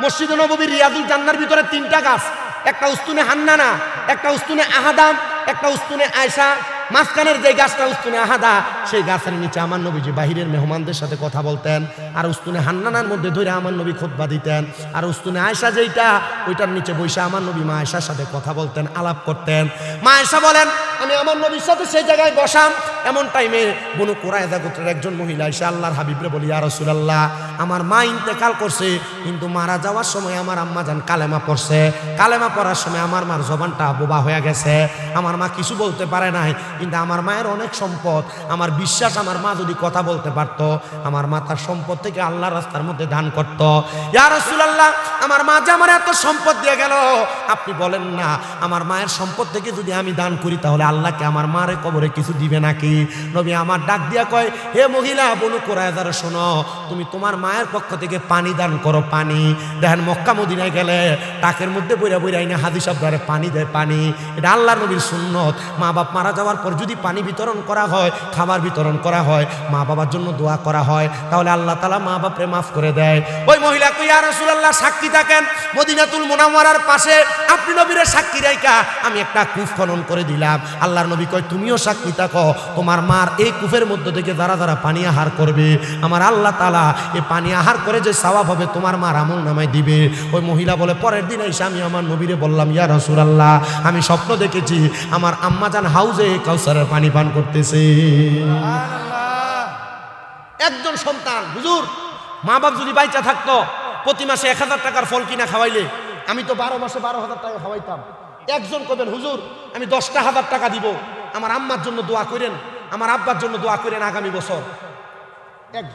মসজিদে নববীর রিয়াজুল জান্নার ভিতরে 3টা গাছ, একটা উস্তুনে হান্নানা, একটা উস্তুনে আহাদাম, একটা উস্তুনে আয়েশা। মাঝখানের যে গাছটা উস্তুনে আহাদা, সেই গাছের নিচে আমার নবীজি বাহিরের মেহমানদের সাথে কথা বলতেন, আর উস্তুনে হান্নানার মধ্যে ধরে আমার নবী খুতবা দিতেন, আর উস্তুনে আয়েশা যেইটা, ওইটার নিচে বসে আমার নবী মা আয়েশার সাথে কথা বলতেন, আলাপ করতেন। মা আয়েশা বলেন আমি আমার নবীর সাথে সেই জায়গায় বসাম, এমন টাইমে বনু কুরায়জা গোত্রের একজন মহিলা এসে আল্লাহর হাবিবরে বলি ইয়া রাসূলুল্লাহ, আমার মা ইন্তেকাল করছে, কিন্তু মারা যাওয়ার সময় আমার আম্মা জান কালেমা পড়ছে, কালেমা পড়ার সময় আমার মার জবানটা বোবা হয়ে গেছে, আমার মা কিছু বলতে পারে নাই, কিন্তু আমার মায়ের অনেক সম্পদ, আমার বিশ্বাস আমার মা যদি কথা বলতে পারতো, আমার মা তার সম্পদ থেকে আল্লাহর রাস্তার মধ্যে দান করতো। ইয়া রাসূলুল্লাহ, আমার মা যে আমার এত সম্পদ দিয়ে গেল, আপনি বলেন না আমার মায়ের সম্পদ থেকে যদি আমি দান করি তাহলে আল্লাহকে আমার মারে কবরে কিছু দিবে নাকি? নবী আমার ডাক দিয়া কয়, হে মহিলা বনু কুরায়জা, শোনো, তুমি তোমার মায়ের পক্ষ থেকে পানি দান করো। পানি দেখেন মক্কা মদিনায় গেলে টাকের মধ্যে বইরা বইরা আইনা হাদিস আবদারে পানি দেয়, পানি, এটা আল্লাহর নবীর সুন্নত। মা বাপ মারা যাওয়ার পর যদি পানি বিতরণ করা হয়, খাবার বিতরণ করা হয়, মা বাবার জন্য দোয়া করা হয়, তাহলে আল্লাহ তাআলা মা বাপরে মাফ করে দেয়। ওই মহিলা কই ইয়া রাসূলুল্লাহ, সাক্ষী থাকেন, মদিনাতুল মুনাওয়ারার পাশে আপনি নবীরে সাক্ষী রাইখা আমি একটা কূপ খনন করে দিলাম। আল্লাহর নবী কয় তুমিও সাক্ষী থাকো, তোমার মার এই কূপের মধ্যে থেকে যারা যারা পানি আহার করবে, আমার আল্লাহ তাআলা এই পানি আহার করে যে সওয়াব হবে তোমার মার আমলনামায় দিবে। ওই মহিলা বলে পরের দিন এসে আমি আমার নবীরে বললাম ইয়া রাসূলুল্লাহ, আমি স্বপ্ন দেখেছি আমার আম্মা জান হাউজে কাউসারের পানি পান করতেছে। একজন সন্তান, হুজুর মা বাপ যদি বাইচা থাকতো, প্রতি মাসে 1000 টাকার ফল কিনা খাওয়াইলে, আমি তো 12 মাসে 12,000 টাকা খাওয়াইতাম। একজন কবেন হুজুর আমি 10,000 টাকা দিব, আমার আম্মার জন্য দোয়া করেন, আমার আব্বার জন্য দোয়া করেন আগামী বছর। এক